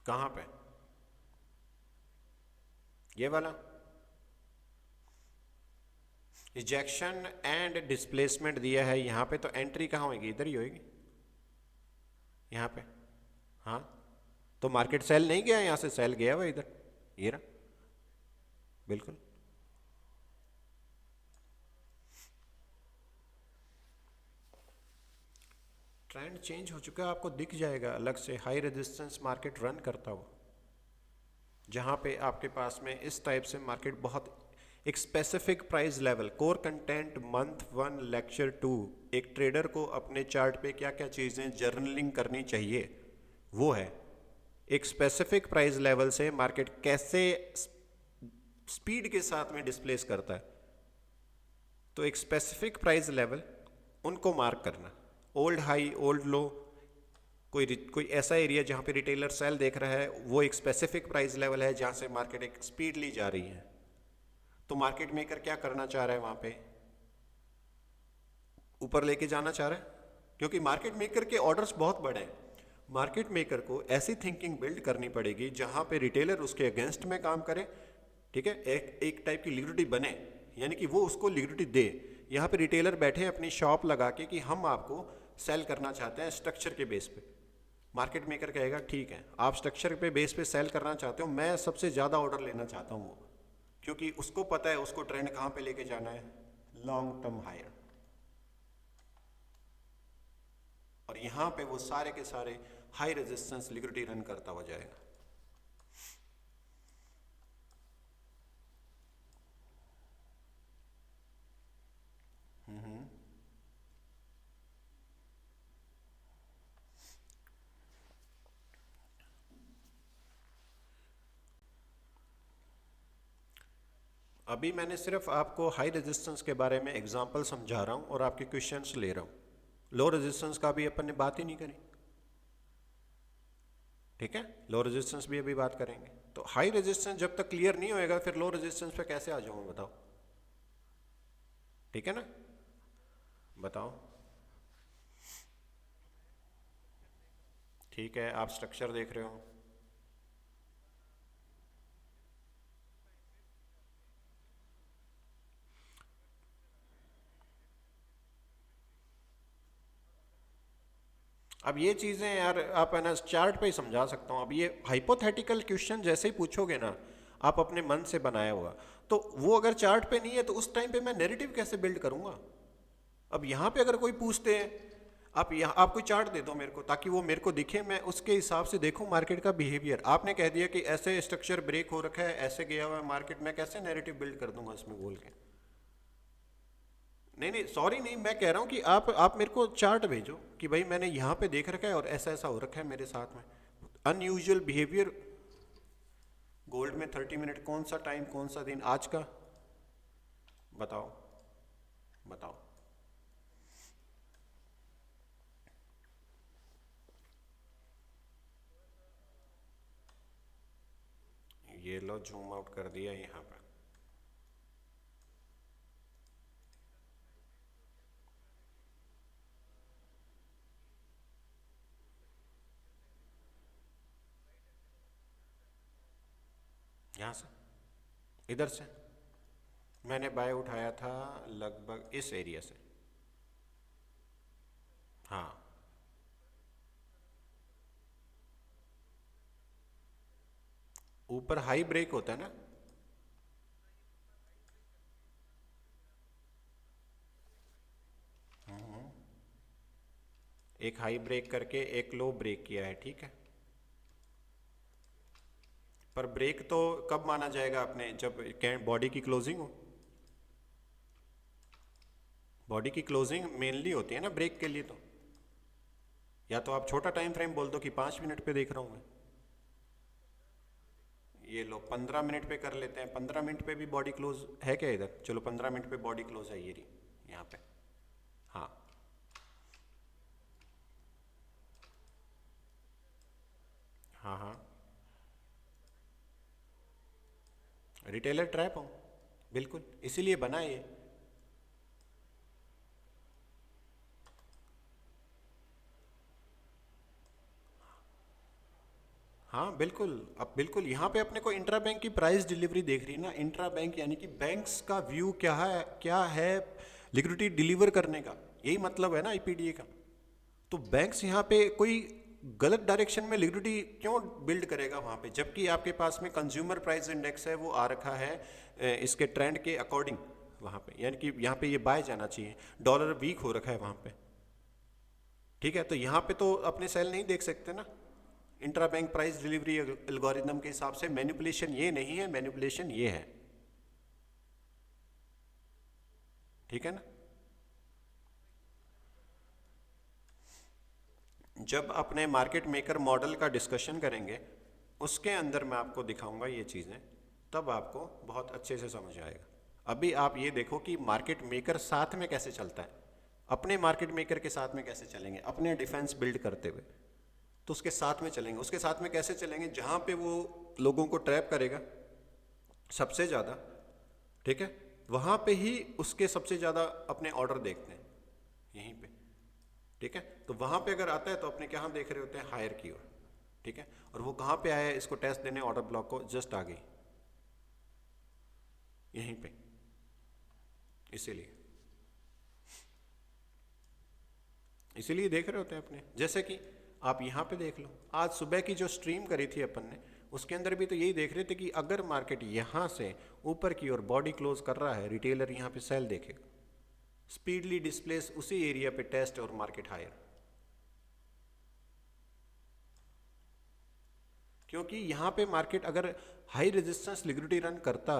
[SPEAKER 1] कहाँ पे? ये वाला इजेक्शन एंड डिस्प्लेसमेंट दिया है यहाँ पे, तो एंट्री कहाँ होगी? इधर ही होगी, यहाँ पे। हाँ, तो मार्केट सेल नहीं गया, यहाँ से सेल गया हुआ इधर, ये रहा, बिल्कुल। ट्रेंड चेंज हो चुका है, आपको दिख जाएगा अलग से हाई रेजिस्टेंस मार्केट रन करता हुआ, जहाँ पे आपके पास में इस टाइप से मार्केट बहुत एक specific price level, core content month 1 lecture 2, एक ट्रेडर को अपने चार्ट पे क्या क्या चीज़ें जर्नलिंग करनी चाहिए, वो है एक स्पेसिफिक प्राइस लेवल से मार्केट कैसे स्पीड के साथ में डिस्प्लेस करता है। तो एक स्पेसिफिक प्राइस लेवल उनको मार्क करना, ओल्ड हाई ओल्ड लो, कोई ऐसा एरिया जहाँ पे रिटेलर सेल देख रहा है, वो एक स्पेसिफिक प्राइस लेवल है जहाँ से मार्केट एक स्पीडली जा रही है। तो मार्केट मेकर क्या करना चाह रहा है? वहाँ पे ऊपर लेके जाना चाह रहा है, क्योंकि मार्केट मेकर के ऑर्डर्स बहुत बड़े हैं। मार्केट मेकर को ऐसी थिंकिंग बिल्ड करनी पड़ेगी जहाँ पे रिटेलर उसके अगेंस्ट में काम करे, ठीक है, एक टाइप की लिक्विडिटी बने, यानी कि वो उसको लिक्विडिटी दे। यहाँ पे रिटेलर बैठे अपनी शॉप लगा के कि हम आपको सेल करना चाहते हैं स्ट्रक्चर के बेस पे। मार्केट मेकर कहेगा ठीक है, आप स्ट्रक्चर पे बेस पे सेल करना चाहते हो, मैं सबसे ज़्यादा ऑर्डर लेना चाहता हूँ वो, क्योंकि उसको पता है उसको ट्रेंड कहाँ पे लेके जाना है, लॉन्ग टर्म हायर। और यहाँ पे वो सारे के सारे हाई रेजिस्टेंस लिक्विडिटी रन करता हुआ जाएगा। अभी मैंने सिर्फ आपको हाई रेजिस्टेंस के बारे में एग्जांपल समझा रहा हूँ और आपके क्वेश्चंस ले रहा हूँ। लो रेजिस्टेंस का भी अपन ने बात ही नहीं करी, ठीक है, लो रेजिस्टेंस भी अभी बात करेंगे। तो हाई रेजिस्टेंस जब तक क्लियर नहीं होएगा फिर लो रेजिस्टेंस पे कैसे आ जाऊँ बताओ, ठीक है ना, बताओ। ठीक है, आप स्ट्रक्चर देख रहे हो, अब ये चीज़ें यार आप है ना चार्ट पे ही समझा सकता हूँ। अब ये हाइपोथेटिकल क्वेश्चन जैसे ही पूछोगे ना आप अपने मन से बनाया हुआ, तो वो अगर चार्ट पे नहीं है तो उस टाइम पे मैं नैरेटिव कैसे बिल्ड करूँगा। अब यहाँ पे अगर कोई पूछते हैं, आप कोई चार्ट दे दो मेरे को ताकि वो मेरे को दिखे, मैं उसके हिसाब से देखूँ मार्केट का बिहेवियर। आपने कह दिया कि ऐसे स्ट्रक्चर ब्रेक हो रखा है, ऐसे गया हुआ है मार्केट, मैं कैसे नैरेटिव बिल्ड कर दूंगा इसमें बोल के। नहीं नहीं सॉरी, नहीं, मैं कह रहा हूँ कि आप मेरे को चार्ट भेजो कि भाई मैंने यहाँ पे देख रखा है और ऐसा ऐसा हो रखा है मेरे साथ में, अनयूजुअल बिहेवियर। गोल्ड में 30 मिनट कौन सा टाइम, कौन सा दिन आज का? बताओ बताओ। ये लो जूम आउट कर दिया यहाँ पे। यहाँ से, इधर से मैंने बाय उठाया था लगभग इस एरिया से। हाँ, ऊपर हाई ब्रेक होता है ना। एक हाई ब्रेक करके एक लो ब्रेक किया है, ठीक है। पर ब्रेक तो कब माना जाएगा आपने, जब बॉडी की क्लोजिंग हो। बॉडी की क्लोजिंग मेनली होती है ना ब्रेक के लिए। तो या तो आप छोटा टाइम फ्रेम बोल दो कि 5 मिनट पे देख रहा हूं मैं। ये लो 15 मिनट पे कर लेते हैं। 15 मिनट पे भी बॉडी क्लोज है क्या इधर? चलो 15 मिनट पे बॉडी क्लोज है, ये रही यहाँ पे। हाँ हाँ हाँ, रिटेलर ट्रैप हो, बिल्कुल इसीलिए बना है ये। हाँ बिल्कुल। अब बिल्कुल यहाँ पे अपने को इंट्रा बैंक की प्राइस डिलीवरी देख रही है ना। इंट्रा बैंक यानी कि बैंक्स का व्यू क्या है लिक्विडिटी डिलीवर करने का, यही मतलब है ना आईपीडीए का। तो बैंक्स यहाँ पे कोई गलत डायरेक्शन में लिक्विडिटी क्यों बिल्ड करेगा वहाँ पे, जबकि आपके पास में कंज्यूमर प्राइस इंडेक्स है वो आ रखा है इसके ट्रेंड के अकॉर्डिंग वहाँ पे, यानी कि यहाँ पे ये बाय जाना चाहिए। डॉलर वीक हो रखा है वहाँ पे, ठीक है। तो यहाँ पे तो अपने सेल नहीं देख सकते ना। Intra bank price delivery algorithm के हिसाब से मैनिपुलेशन ये नहीं है, मैनिपुलेशन ये है, ठीक है ना। जब अपने मार्केट मेकर मॉडल का डिस्कशन करेंगे उसके अंदर मैं आपको दिखाऊंगा ये चीज़ें, तब आपको बहुत अच्छे से समझ आएगा। अभी आप ये देखो कि मार्केट मेकर साथ में कैसे चलता है। अपने मार्केट मेकर के साथ में कैसे चलेंगे, अपने डिफेंस बिल्ड करते हुए, तो उसके साथ में चलेंगे। उसके साथ में कैसे चलेंगे? जहाँ पे वो लोगों को ट्रैप करेगा सबसे ज़्यादा, ठीक है, वहाँ पे ही उसके सबसे ज़्यादा अपने ऑर्डर देखते हैं, यहीं पे, ठीक है। तो वहाँ पे अगर आता है तो अपने कहाँ देख रहे होते हैं, हायर की ओर, ठीक है। और वो कहाँ पे आया है इसको टेस्ट देने, ऑर्डर ब्लॉक को जस्ट आ गई यहीं पे। इसीलिए इसीलिए देख रहे होते हैं अपने। जैसे कि आप यहाँ पे देख लो, आज सुबह की जो स्ट्रीम करी थी अपन ने, उसके अंदर भी तो यही देख रहे थे कि अगर मार्केट यहाँ से ऊपर की ओर बॉडी क्लोज कर रहा है, रिटेलर यहाँ पे सेल देखेगा, स्पीडली डिस्प्लेस उसी एरिया पे टेस्ट और मार्केट हायर। क्योंकि यहाँ पे मार्केट अगर हाई रेजिस्टेंस लिक्विडिटी रन करता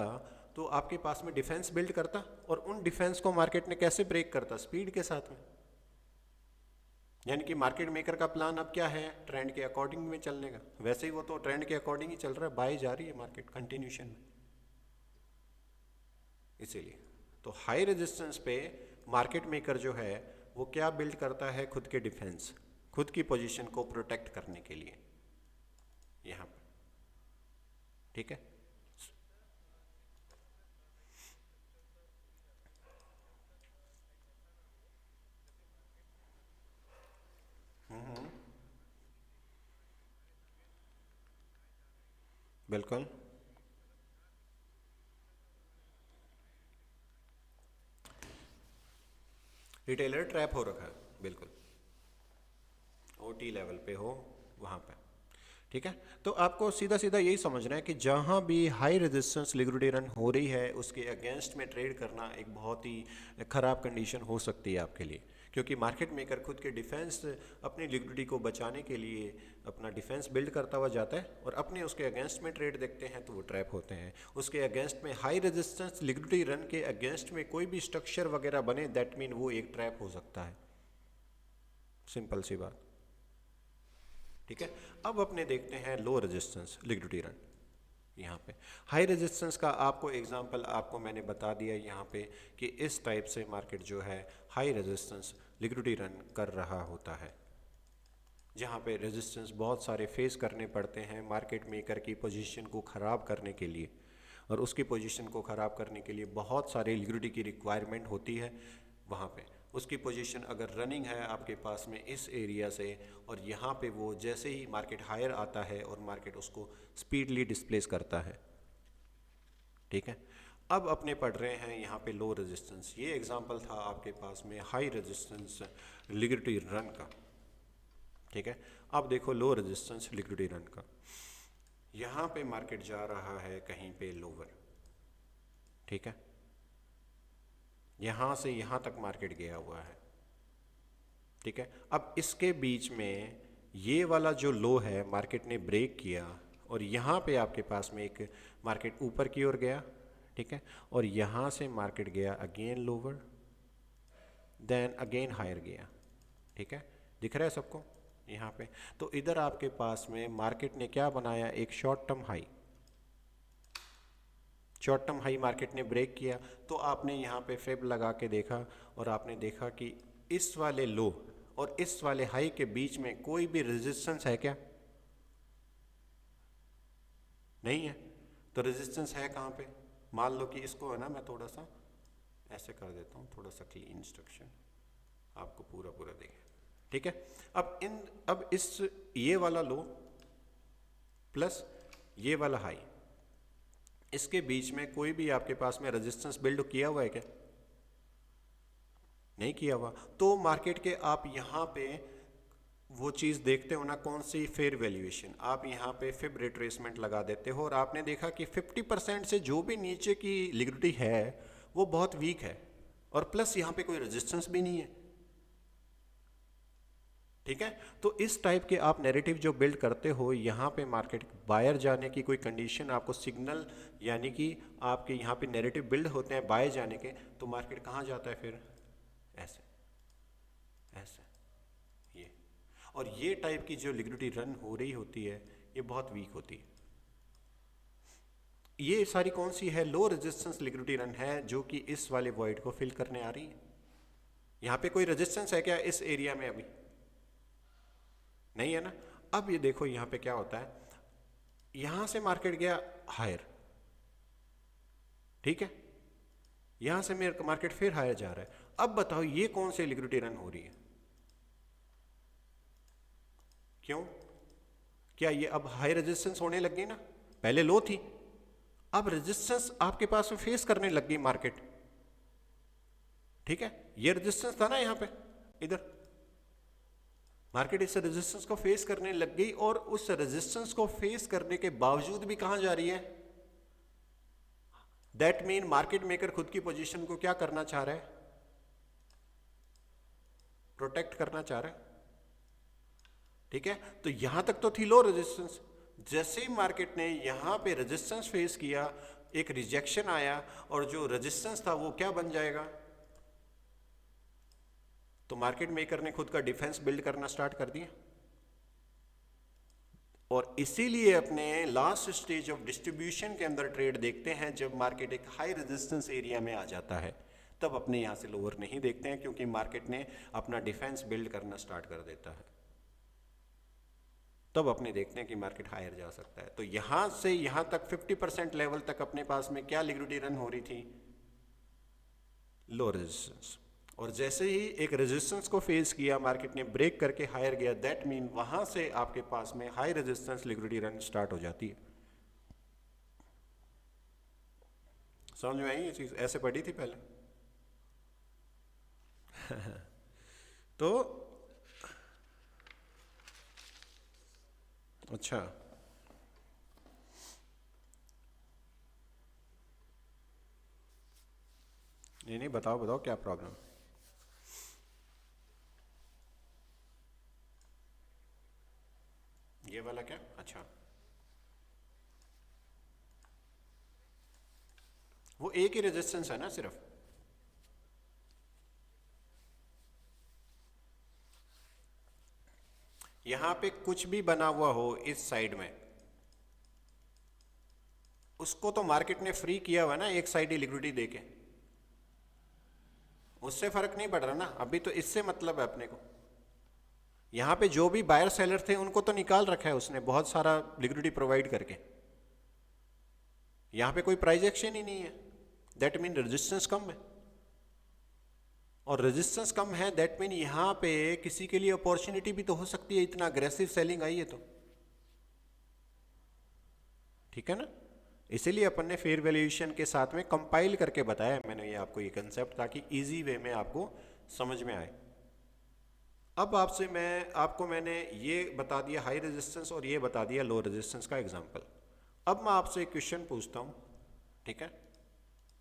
[SPEAKER 1] तो आपके पास में डिफेंस बिल्ड करता, और उन डिफेंस को मार्केट ने कैसे ब्रेक करता, स्पीड के साथ में। यानी कि मार्केट मेकर का प्लान अब क्या है, ट्रेंड के अकॉर्डिंग में चलने का। वैसे ही वो तो ट्रेंड के अकॉर्डिंग ही चल रहा है, बाय जा रही है मार्केट कंटिन्यूशन में। इसीलिए तो हाई रेजिस्टेंस पे मार्केट मेकर जो है वो क्या बिल्ड करता है, खुद के डिफेंस, खुद की पोजीशन को प्रोटेक्ट करने के लिए यहाँ पे, ठीक है। बिल्कुल, रिटेलर ट्रैप हो रखा है, बिल्कुल ओटी लेवल पे हो वहाँ पे, ठीक है। तो आपको सीधा सीधा यही समझना है कि जहाँ भी हाई रेजिस्टेंस लिक्विडिटी रन हो रही है उसके अगेंस्ट में ट्रेड करना एक बहुत ही ख़राब कंडीशन हो सकती है आपके लिए। क्योंकि मार्केट मेकर खुद के डिफेंस, अपनी लिक्विडिटी को बचाने के लिए अपना डिफेंस बिल्ड करता हुआ जाता है, और अपने उसके अगेंस्ट में ट्रेड देखते हैं तो वो ट्रैप होते हैं। उसके अगेंस्ट में हाई रेजिस्टेंस लिक्विडिटी रन के अगेंस्ट में कोई भी स्ट्रक्चर वगैरह बने, दैट मीन वो एक ट्रैप हो सकता है, सिंपल सी बात, ठीक है। अब अपने देखते हैं लो रेजिस्टेंस लिक्विडिटी रन। यहाँ पे हाई रेजिस्टेंस का आपको एग्जांपल आपको मैंने बता दिया यहाँ पे कि इस टाइप से मार्केट जो है हाई रेजिस्टेंस लिक्विडिटी रन कर रहा होता है, जहाँ पे रेजिस्टेंस बहुत सारे फेस करने पड़ते हैं मार्केट मेकर की पोजीशन को ख़राब करने के लिए, और उसकी पोजीशन को ख़राब करने के लिए बहुत सारे लिक्विडिटी की रिक्वायरमेंट होती है। वहाँ पे उसकी पोजीशन अगर रनिंग है आपके पास में इस एरिया से, और यहाँ पे वो जैसे ही मार्केट हायर आता है और मार्केट उसको स्पीडली डिस्प्लेस करता है, ठीक है। अब अपने पढ़ रहे हैं यहाँ पे लो रेजिस्टेंस, ये एग्जांपल था आपके पास में हाई रेजिस्टेंस लिक्विडिटी रन का, ठीक है। अब देखो लो रेजिस्टेंस लिक्विडिटी रन का, यहाँ पे मार्केट जा रहा है कहीं पे लोअर, ठीक है, यहाँ से यहाँ तक मार्केट गया हुआ है, ठीक है। अब इसके बीच में ये वाला जो लो है मार्केट ने ब्रेक किया, और यहाँ पे आपके पास में एक मार्केट ऊपर की ओर गया, ठीक है, और यहाँ से मार्केट गया again lower, then again higher गया, ठीक है, दिख रहा है सबको यहाँ पे। तो इधर आपके पास में मार्केट ने क्या बनाया, एक short term high, short term high market ने ब्रेक किया, तो आपने यहाँ पे फेब लगा के देखा और आपने देखा कि इस वाले लो और इस वाले हाई के बीच में कोई भी रेजिस्टेंस है क्या, नहीं है। तो रेजिस्टेंस है कहाँ पे, मान लो कि इसको है ना, मैं थोड़ा सा ऐसे कर देता हूँ, थोड़ा सा क्लीन इंस्ट्रक्शन आपको पूरा पूरा देखें, ठीक है। अब इस ये वाला लो प्लस ये वाला हाई, इसके बीच में कोई भी आपके पास में रेजिस्टेंस बिल्ड किया हुआ है क्या, नहीं किया हुआ। तो मार्केट के आप यहाँ पे वो चीज़ देखते हो ना, कौन सी फेयर वैल्यूएशन, आप यहाँ पे फिब रिट्रेसमेंट लगा देते हो, और आपने देखा कि 50% से जो भी नीचे की लिक्विडिटी है वो बहुत वीक है, और प्लस यहाँ पे कोई रेजिस्टेंस भी नहीं है, ठीक है। तो इस टाइप के आप नैरेटिव जो बिल्ड करते हो, यहाँ पे मार्केट बायर जाने की कोई कंडीशन आपको सिग्नल, यानी कि आपके यहाँ पे नैरेटिव बिल्ड होते हैं बाय जाने के, तो मार्केट कहाँ जाता है फिर, ऐसे ऐसे ये, और ये टाइप की जो लिक्विडिटी रन हो रही होती है ये बहुत वीक होती है। ये सारी कौन सी है, लो रेजिस्टेंस लिक्विडिटी रन है, जो कि इस वाले वॉइड को फिल करने आ रही है। यहाँ पे कोई रेजिस्टेंस है क्या इस एरिया में, अभी नहीं है ना। अब ये देखो यहाँ पे क्या होता है, यहां से मार्केट गया हायर, ठीक है, यहां से मेरे मार्केट फिर हायर जा रहा है। अब बताओ ये कौन सी लिक्विडिटी रन हो रही है, क्यों, क्या ये अब हाई रेजिस्टेंस होने लग गई ना, पहले लो थी, अब रेजिस्टेंस आपके पास में फेस करने लग गई मार्केट, ठीक है। ये रेजिस्टेंस था ना यहाँ पे, इधर मार्केट इस रेजिस्टेंस को फेस करने लग गई, और उस रेजिस्टेंस को फेस करने के बावजूद भी कहां जा रही है, दैट मीन मार्केट मेकर खुद की पोजीशन को क्या करना चाह रहा है, प्रोटेक्ट करना चाह रहा है, ठीक है। तो यहां तक तो थी लो रेजिस्टेंस, जैसे ही मार्केट ने यहां पे रेजिस्टेंस फेस किया, एक रिजेक्शन आया, और जो रेजिस्टेंस था वो क्या बन जाएगा, तो मार्केट मेकर ने खुद का डिफेंस बिल्ड करना स्टार्ट कर दिया, और इसीलिए अपने लास्ट स्टेज ऑफ डिस्ट्रीब्यूशन के अंदर ट्रेड देखते हैं, जब मार्केट एक हाई रेजिस्टेंस एरिया में आ जाता है तब अपने यहां से लोअर नहीं देखते हैं, क्योंकि मार्केट ने अपना डिफेंस बिल्ड करना स्टार्ट कर देता है, तब अपने देखते हैं कि मार्केट हायर जा सकता है। तो यहां से यहां तक 50% लेवल तक अपने पास में क्या लिक्विडिटी रन हो रही थी, लो रेजिस्टेंस, और जैसे ही एक रेजिस्टेंस को फेस किया, मार्केट ने ब्रेक करके हायर गया, दैट मीन वहां से आपके पास में high resistance liquidity run start हो जाती है। समझ में आई ये चीज, ऐसे पढ़ी थी पहले तो अच्छा, नहीं नहीं, बताओ बताओ क्या प्रॉब्लम, ये वाला क्या, अच्छा, वो एक ही रेजिस्टेंस है ना सिर्फ, यहां पे कुछ भी बना हुआ हो इस साइड में, उसको तो मार्केट ने फ्री किया हुआ है ना, एक साइड लिक्विडिटी देके, उससे फर्क नहीं पड़ रहा ना अभी, तो इससे मतलब है अपने को। यहाँ पे जो भी बायर सेलर थे उनको तो निकाल रखा है उसने बहुत सारा लिक्विडिटी प्रोवाइड करके। यहाँ पे कोई प्राइस एक्शन ही नहीं है, दैट मीन रेजिस्टेंस कम है, और रेजिस्टेंस कम है दैट मीन यहाँ पे किसी के लिए अपॉर्चुनिटी भी तो हो सकती है, इतना अग्रेसिव सेलिंग आई है तो, ठीक है ना। इसीलिए अपन ने फेयर वैल्यूएशन के साथ में कंपाइल करके बताया मैंने ये आपको ये कंसेप्ट, ताकि इजी वे में आपको समझ में आए। अब आपको मैंने ये बता दिया हाई रेजिस्टेंस और ये बता दिया लो रेजिस्टेंस का एग्जांपल। अब मैं आपसे एक क्वेश्चन पूछता हूँ, ठीक है।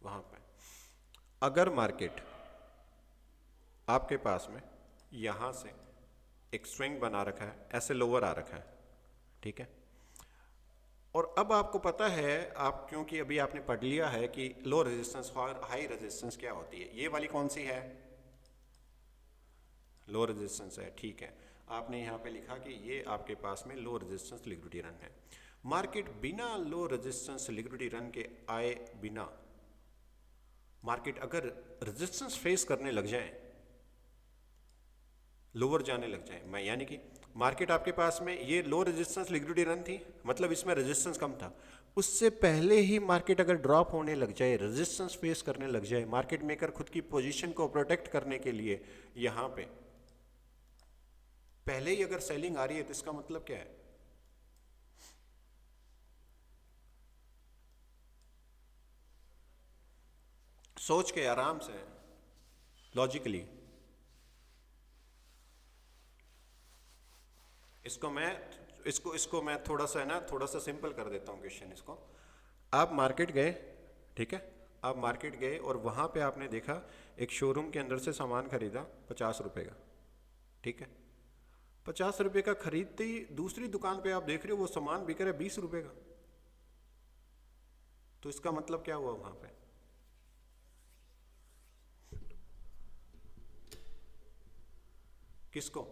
[SPEAKER 1] वहाँ पे अगर मार्केट आपके पास में यहाँ से एक स्विंग बना रखा है, ऐसे लोअर आ रखा है, ठीक है, और अब आपको पता है, आप क्योंकि अभी आपने पढ़ लिया है कि लो रेजिस्टेंस और हाई रेजिस्टेंस क्या होती है, ये वाली कौन सी है, लो रेजिस्टेंस है, ठीक है। आपने यहाँ पे लिखा कि ये आपके पास में लो रेजिस्टेंस लिक्विडिटी रन है। मार्केट बिना लो रेजिस्टेंस लिक्विडिटी रन के आए बिना, मार्केट अगर रेजिस्टेंस फेस करने लग जाए, लोअर जाने लग जाए, मैं यानी कि मार्केट आपके पास में ये लो रेजिस्टेंस लिक्विडिटी रन थी, मतलब इसमें रेजिस्टेंस कम था, उससे पहले ही मार्केट अगर ड्रॉप होने लग जाए, रेजिस्टेंस फेस करने लग जाए, मार्केट मेकर खुद की पोजीशन को प्रोटेक्ट करने के लिए यहां पे पहले ही अगर सेलिंग आ रही है, तो इसका मतलब क्या है, सोच के आराम से लॉजिकली इसको मैं थोड़ा सा है ना, थोड़ा सा सिंपल कर देता हूँ क्वेश्चन इसको। आप मार्केट गए, ठीक है, आप मार्केट गए और वहाँ पे आपने देखा एक शोरूम के अंदर से सामान खरीदा 50 रुपए का, ठीक है, 50 रुपए का खरीदते ही दूसरी दुकान पे आप देख रहे हो वो सामान बिक रहा है 20 रुपए का, तो इसका मतलब क्या हुआ वहाँ पे, किसको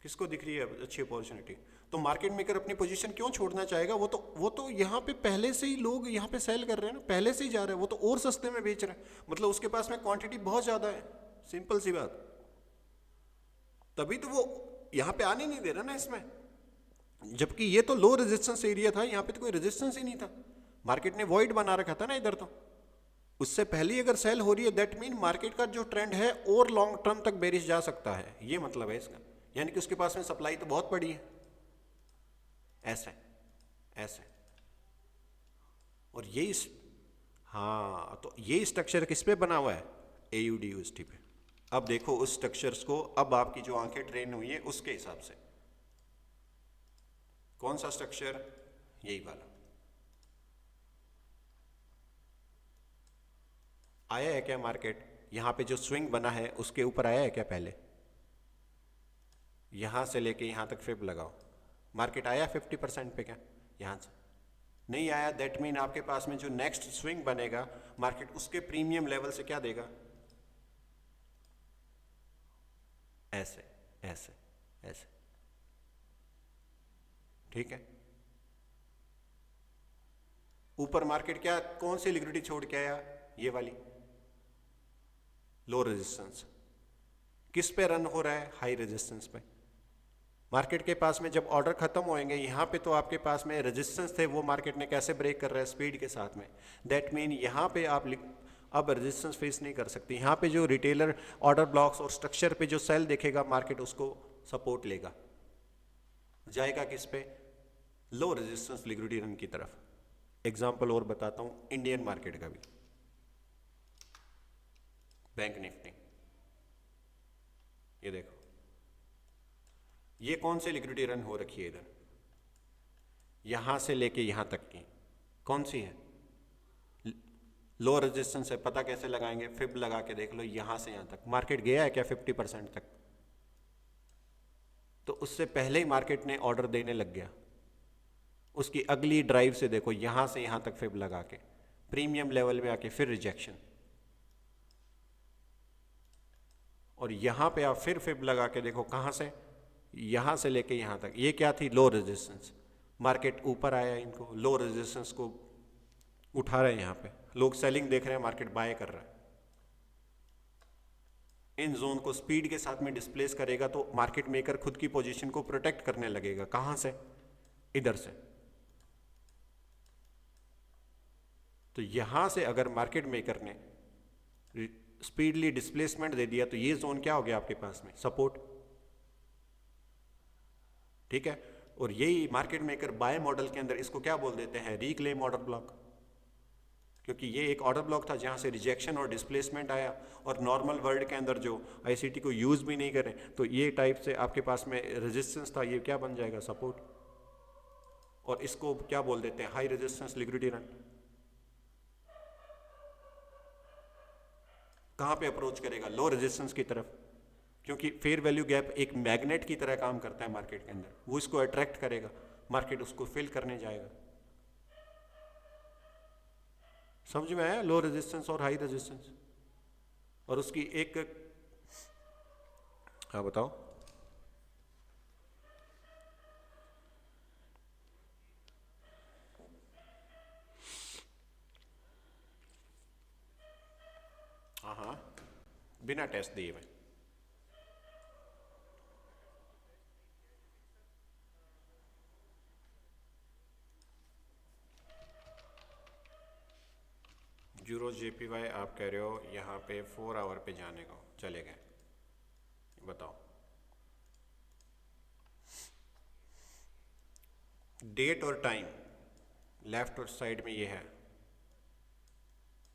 [SPEAKER 1] किसको दिख रही है अच्छी अपॉर्चुनिटी, तो मार्केट मेकर अपनी पोजीशन क्यों छोड़ना चाहेगा, वो तो यहाँ पे पहले से ही लोग यहाँ पे सेल कर रहे हैं ना, पहले से ही जा रहे हैं, वो तो और सस्ते में बेच रहे हैं, मतलब उसके पास में क्वांटिटी बहुत ज़्यादा है, सिंपल सी बात, तभी तो वो यहाँ पे आने नहीं दे रहा ना इसमें। जबकि ये तो लो रेजिस्टेंस एरिया था, यहाँ पे तो कोई रेजिस्टेंस ही नहीं था, मार्केट ने वॉइड बना रखा था ना इधर, तो उससे पहले ही अगर सेल हो रही है दैट मीन मार्केट का जो ट्रेंड है और लॉन्ग टर्म तक बेरिश जा सकता है, ये मतलब है इसका, यानी कि उसके पास में सप्लाई तो बहुत बड़ी है, ऐसे ऐसे। और ये हाँ, तो ये स्ट्रक्चर किस पे बना हुआ है, AUD पे। अब देखो उस स्ट्रक्चर्स को, अब आपकी जो आंखें ट्रेन हुई है उसके हिसाब से, कौन सा स्ट्रक्चर, यही वाला आया है क्या मार्केट, यहाँ पे जो स्विंग बना है उसके ऊपर आया है क्या, पहले यहाँ से लेके यहाँ तक फिब लगाओ, मार्केट आया 50% पे क्या, यहाँ से नहीं आया, दैट मीन आपके पास में जो नेक्स्ट स्विंग बनेगा मार्केट उसके प्रीमियम लेवल से क्या देगा, ऐसे ऐसे ऐसे, ठीक है। ऊपर मार्केट क्या कौन सी लिक्विडिटी छोड़ के आया, ये वाली लो रेजिस्टेंस, किस पे रन हो रहा है, हाई रेजिस्टेंस पे। मार्केट के पास में जब ऑर्डर खत्म होएंगे, यहाँ पे तो आपके पास में रेजिस्टेंस थे, वो मार्केट ने कैसे ब्रेक कर रहा है, स्पीड के साथ में, दैट मीन यहाँ पे आप अब रेजिस्टेंस फेस नहीं कर सकती, यहाँ पे जो रिटेलर ऑर्डर ब्लॉक्स और स्ट्रक्चर पे जो सेल देखेगा मार्केट उसको सपोर्ट लेगा, जाएगा किस पे, लो रेजिस्टेंस लिक्विडिटी रन की तरफ। एग्जाम्पल और बताता हूँ इंडियन मार्केट का भी, बैंक निफ्टी, ये देखो ये कौन सी लिक्विडिटी रन हो रखी है इधर, यहां से लेके यहां तक की कौन सी है, लो रेजिस्टेंस है, पता कैसे लगाएंगे, फिब लगा के देख लो, यहां से यहां तक मार्केट गया है क्या 50% तक, तो उससे पहले ही मार्केट ने ऑर्डर देने लग गया, उसकी अगली ड्राइव से देखो यहां से यहां तक फिब लगा के प्रीमियम लेवल में आके फिर रिजेक्शन, और यहां पे आप फिर फिब लगा के देखो कहां से, यहां से लेके यहां तक, ये क्या थी, लो रेजिस्टेंस, मार्केट ऊपर आया, इनको लो रेजिस्टेंस को उठा रहे हैं, यहाँ पे लोग सेलिंग देख रहे हैं, मार्केट बाय कर रहा है। इन जोन को स्पीड के साथ में डिस्प्लेस करेगा तो मार्केट मेकर खुद की पोजीशन को प्रोटेक्ट करने लगेगा। कहां से? इधर से। तो यहां से अगर मार्केट मेकर ने स्पीडली डिस्प्लेसमेंट दे दिया तो ये जोन क्या हो गया आपके पास में? सपोर्ट। ठीक है। और यही मार्केट मेकर बाय मॉडल के अंदर इसको क्या बोल देते हैं? Reclaim order block. क्योंकि ये एक ऑर्डर ब्लॉक था जहां से रिजेक्शन और डिस्प्लेसमेंट आया, और नॉर्मल वर्ल्ड के अंदर जो आईसीटी को यूज भी नहीं करें तो ये टाइप से आपके पास में रेजिस्टेंस था, ये क्या बन जाएगा? सपोर्ट। और इसको क्या बोल देते हैं? High resistance liquidity run. कहां पे अप्रोच करेगा? लो रेजिस्टेंस की तरफ, क्योंकि फेयर वैल्यू गैप एक मैग्नेट की तरह काम करता है मार्केट के अंदर, वो इसको अट्रैक्ट करेगा, मार्केट उसको फिल करने जाएगा। समझ में आया? लो रेजिस्टेंस और हाई रेजिस्टेंस, और उसकी एक, हाँ बताओ। हाँ हाँ, बिना टेस्ट दिए हुए। जीरो जेपीवाई आप कह रहे हो यहाँ पे 4 आवर पे जाने को चले गए, बताओ। डेट और टाइम लेफ्ट और साइड में ये है,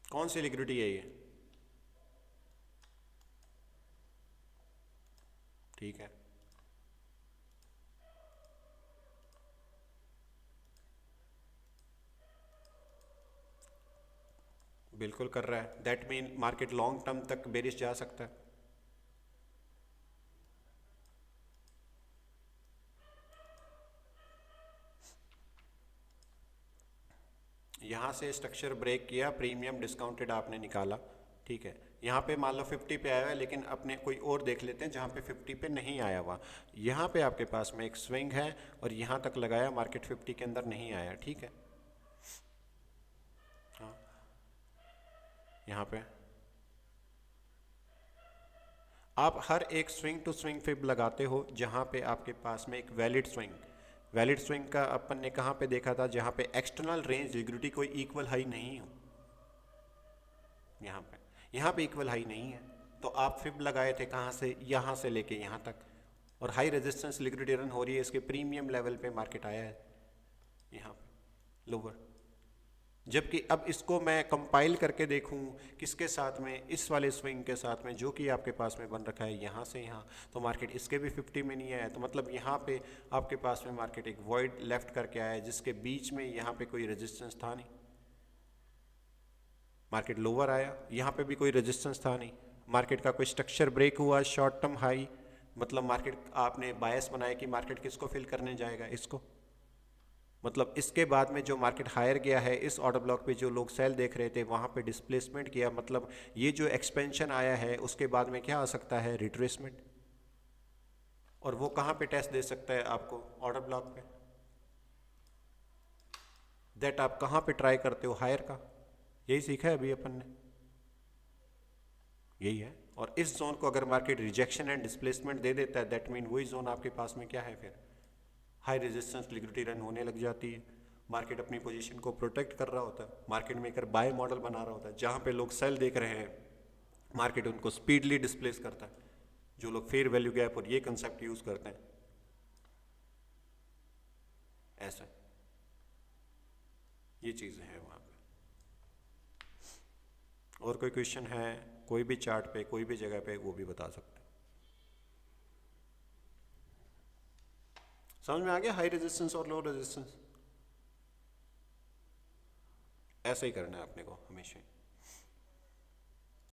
[SPEAKER 1] कौन सी लिक्विडिटी है ये? ठीक है, बिल्कुल कर रहा है। That mean market long term तक बेरिश जा सकता है। यहाँ से स्ट्रक्चर ब्रेक किया, प्रीमियम डिस्काउंटेड आपने निकाला, ठीक है। यहाँ पे मान लो 50 पे आया हुआ है, लेकिन अपने कोई और देख लेते हैं जहाँ पे 50 पे नहीं आया हुआ। यहाँ पे आपके पास में एक स्विंग है और यहाँ तक लगाया, मार्केट 50 के अंदर नहीं आया, ठीक है। हाँ, यहाँ पे आप हर एक स्विंग टू स्विंग फिब लगाते हो जहाँ पे आपके पास में एक वैलिड स्विंग, वैलिड स्विंग का अपन ने कहाँ पे देखा था? जहाँ पे एक्सटर्नल रेंज लिक्विडिटी कोई इक्वल हाई नहीं हो। यहाँ पे इक्वल हाई नहीं है, तो आप फिब लगाए थे कहाँ से? यहाँ से लेके यहाँ तक, और हाई रेजिस्टेंस लिक्विडिटी रन हो रही है, इसके प्रीमियम लेवल पे मार्केट आया है यहाँ पे लोअर। जबकि अब इसको मैं कंपाइल करके देखूं किसके साथ में? इस वाले स्विंग के साथ में जो कि आपके पास में बन रखा है यहाँ से यहाँ, तो मार्केट इसके भी 50 में नहीं आया। तो मतलब यहाँ पे आपके पास में मार्केट एक वॉइड लेफ्ट करके आया है जिसके बीच में यहाँ पे कोई रेजिस्टेंस था नहीं, मार्केट लोअर आया, यहाँ पे भी कोई रेजिस्टेंस था नहीं, मार्केट का कोई स्ट्रक्चर ब्रेक हुआ, शॉर्ट टर्म हाई, मतलब मार्केट आपने बायस बनाया कि मार्केट किसको फिल करने जाएगा? इसको। मतलब इसके बाद में जो मार्केट हायर गया है, इस ऑर्डर ब्लॉक पे जो लोग सेल देख रहे थे वहाँ पे डिस्प्लेसमेंट किया, मतलब ये जो एक्सपेंशन आया है उसके बाद में क्या आ सकता है? रिट्रेसमेंट। और वो कहाँ पे टेस्ट दे सकता है आपको? ऑर्डर ब्लॉक पे। दैट आप कहाँ पे ट्राई करते हो? हायर का। यही सीखा है अभी अपन ने, यही है। और इस जोन को अगर मार्केट रिजेक्शन एंड डिस्प्लेसमेंट दे देता है, दैट मीन वही जोन आपके पास में क्या है फिर? हाई रेजिस्टेंस लिक्विडिटी रन होने लग जाती है, मार्केट अपनी पोजीशन को प्रोटेक्ट कर रहा होता है, मार्केट मेकर बाय मॉडल बना रहा होता है, जहाँ पे लोग सेल देख रहे हैं मार्केट उनको स्पीडली डिस्प्लेस करता है, जो लोग फेयर वैल्यू गैप और ये कंसेप्ट यूज करते हैं। ऐसा ये चीज़ें हैं वहाँ पे। और कोई क्वेश्चन है कोई भी चार्ट पे, कोई भी जगह पे, वो भी बता सकते हैं। समझ में आ गया? हाई रेजिस्टेंस और लो रेजिस्टेंस ऐसा ही करना है अपने को हमेशा।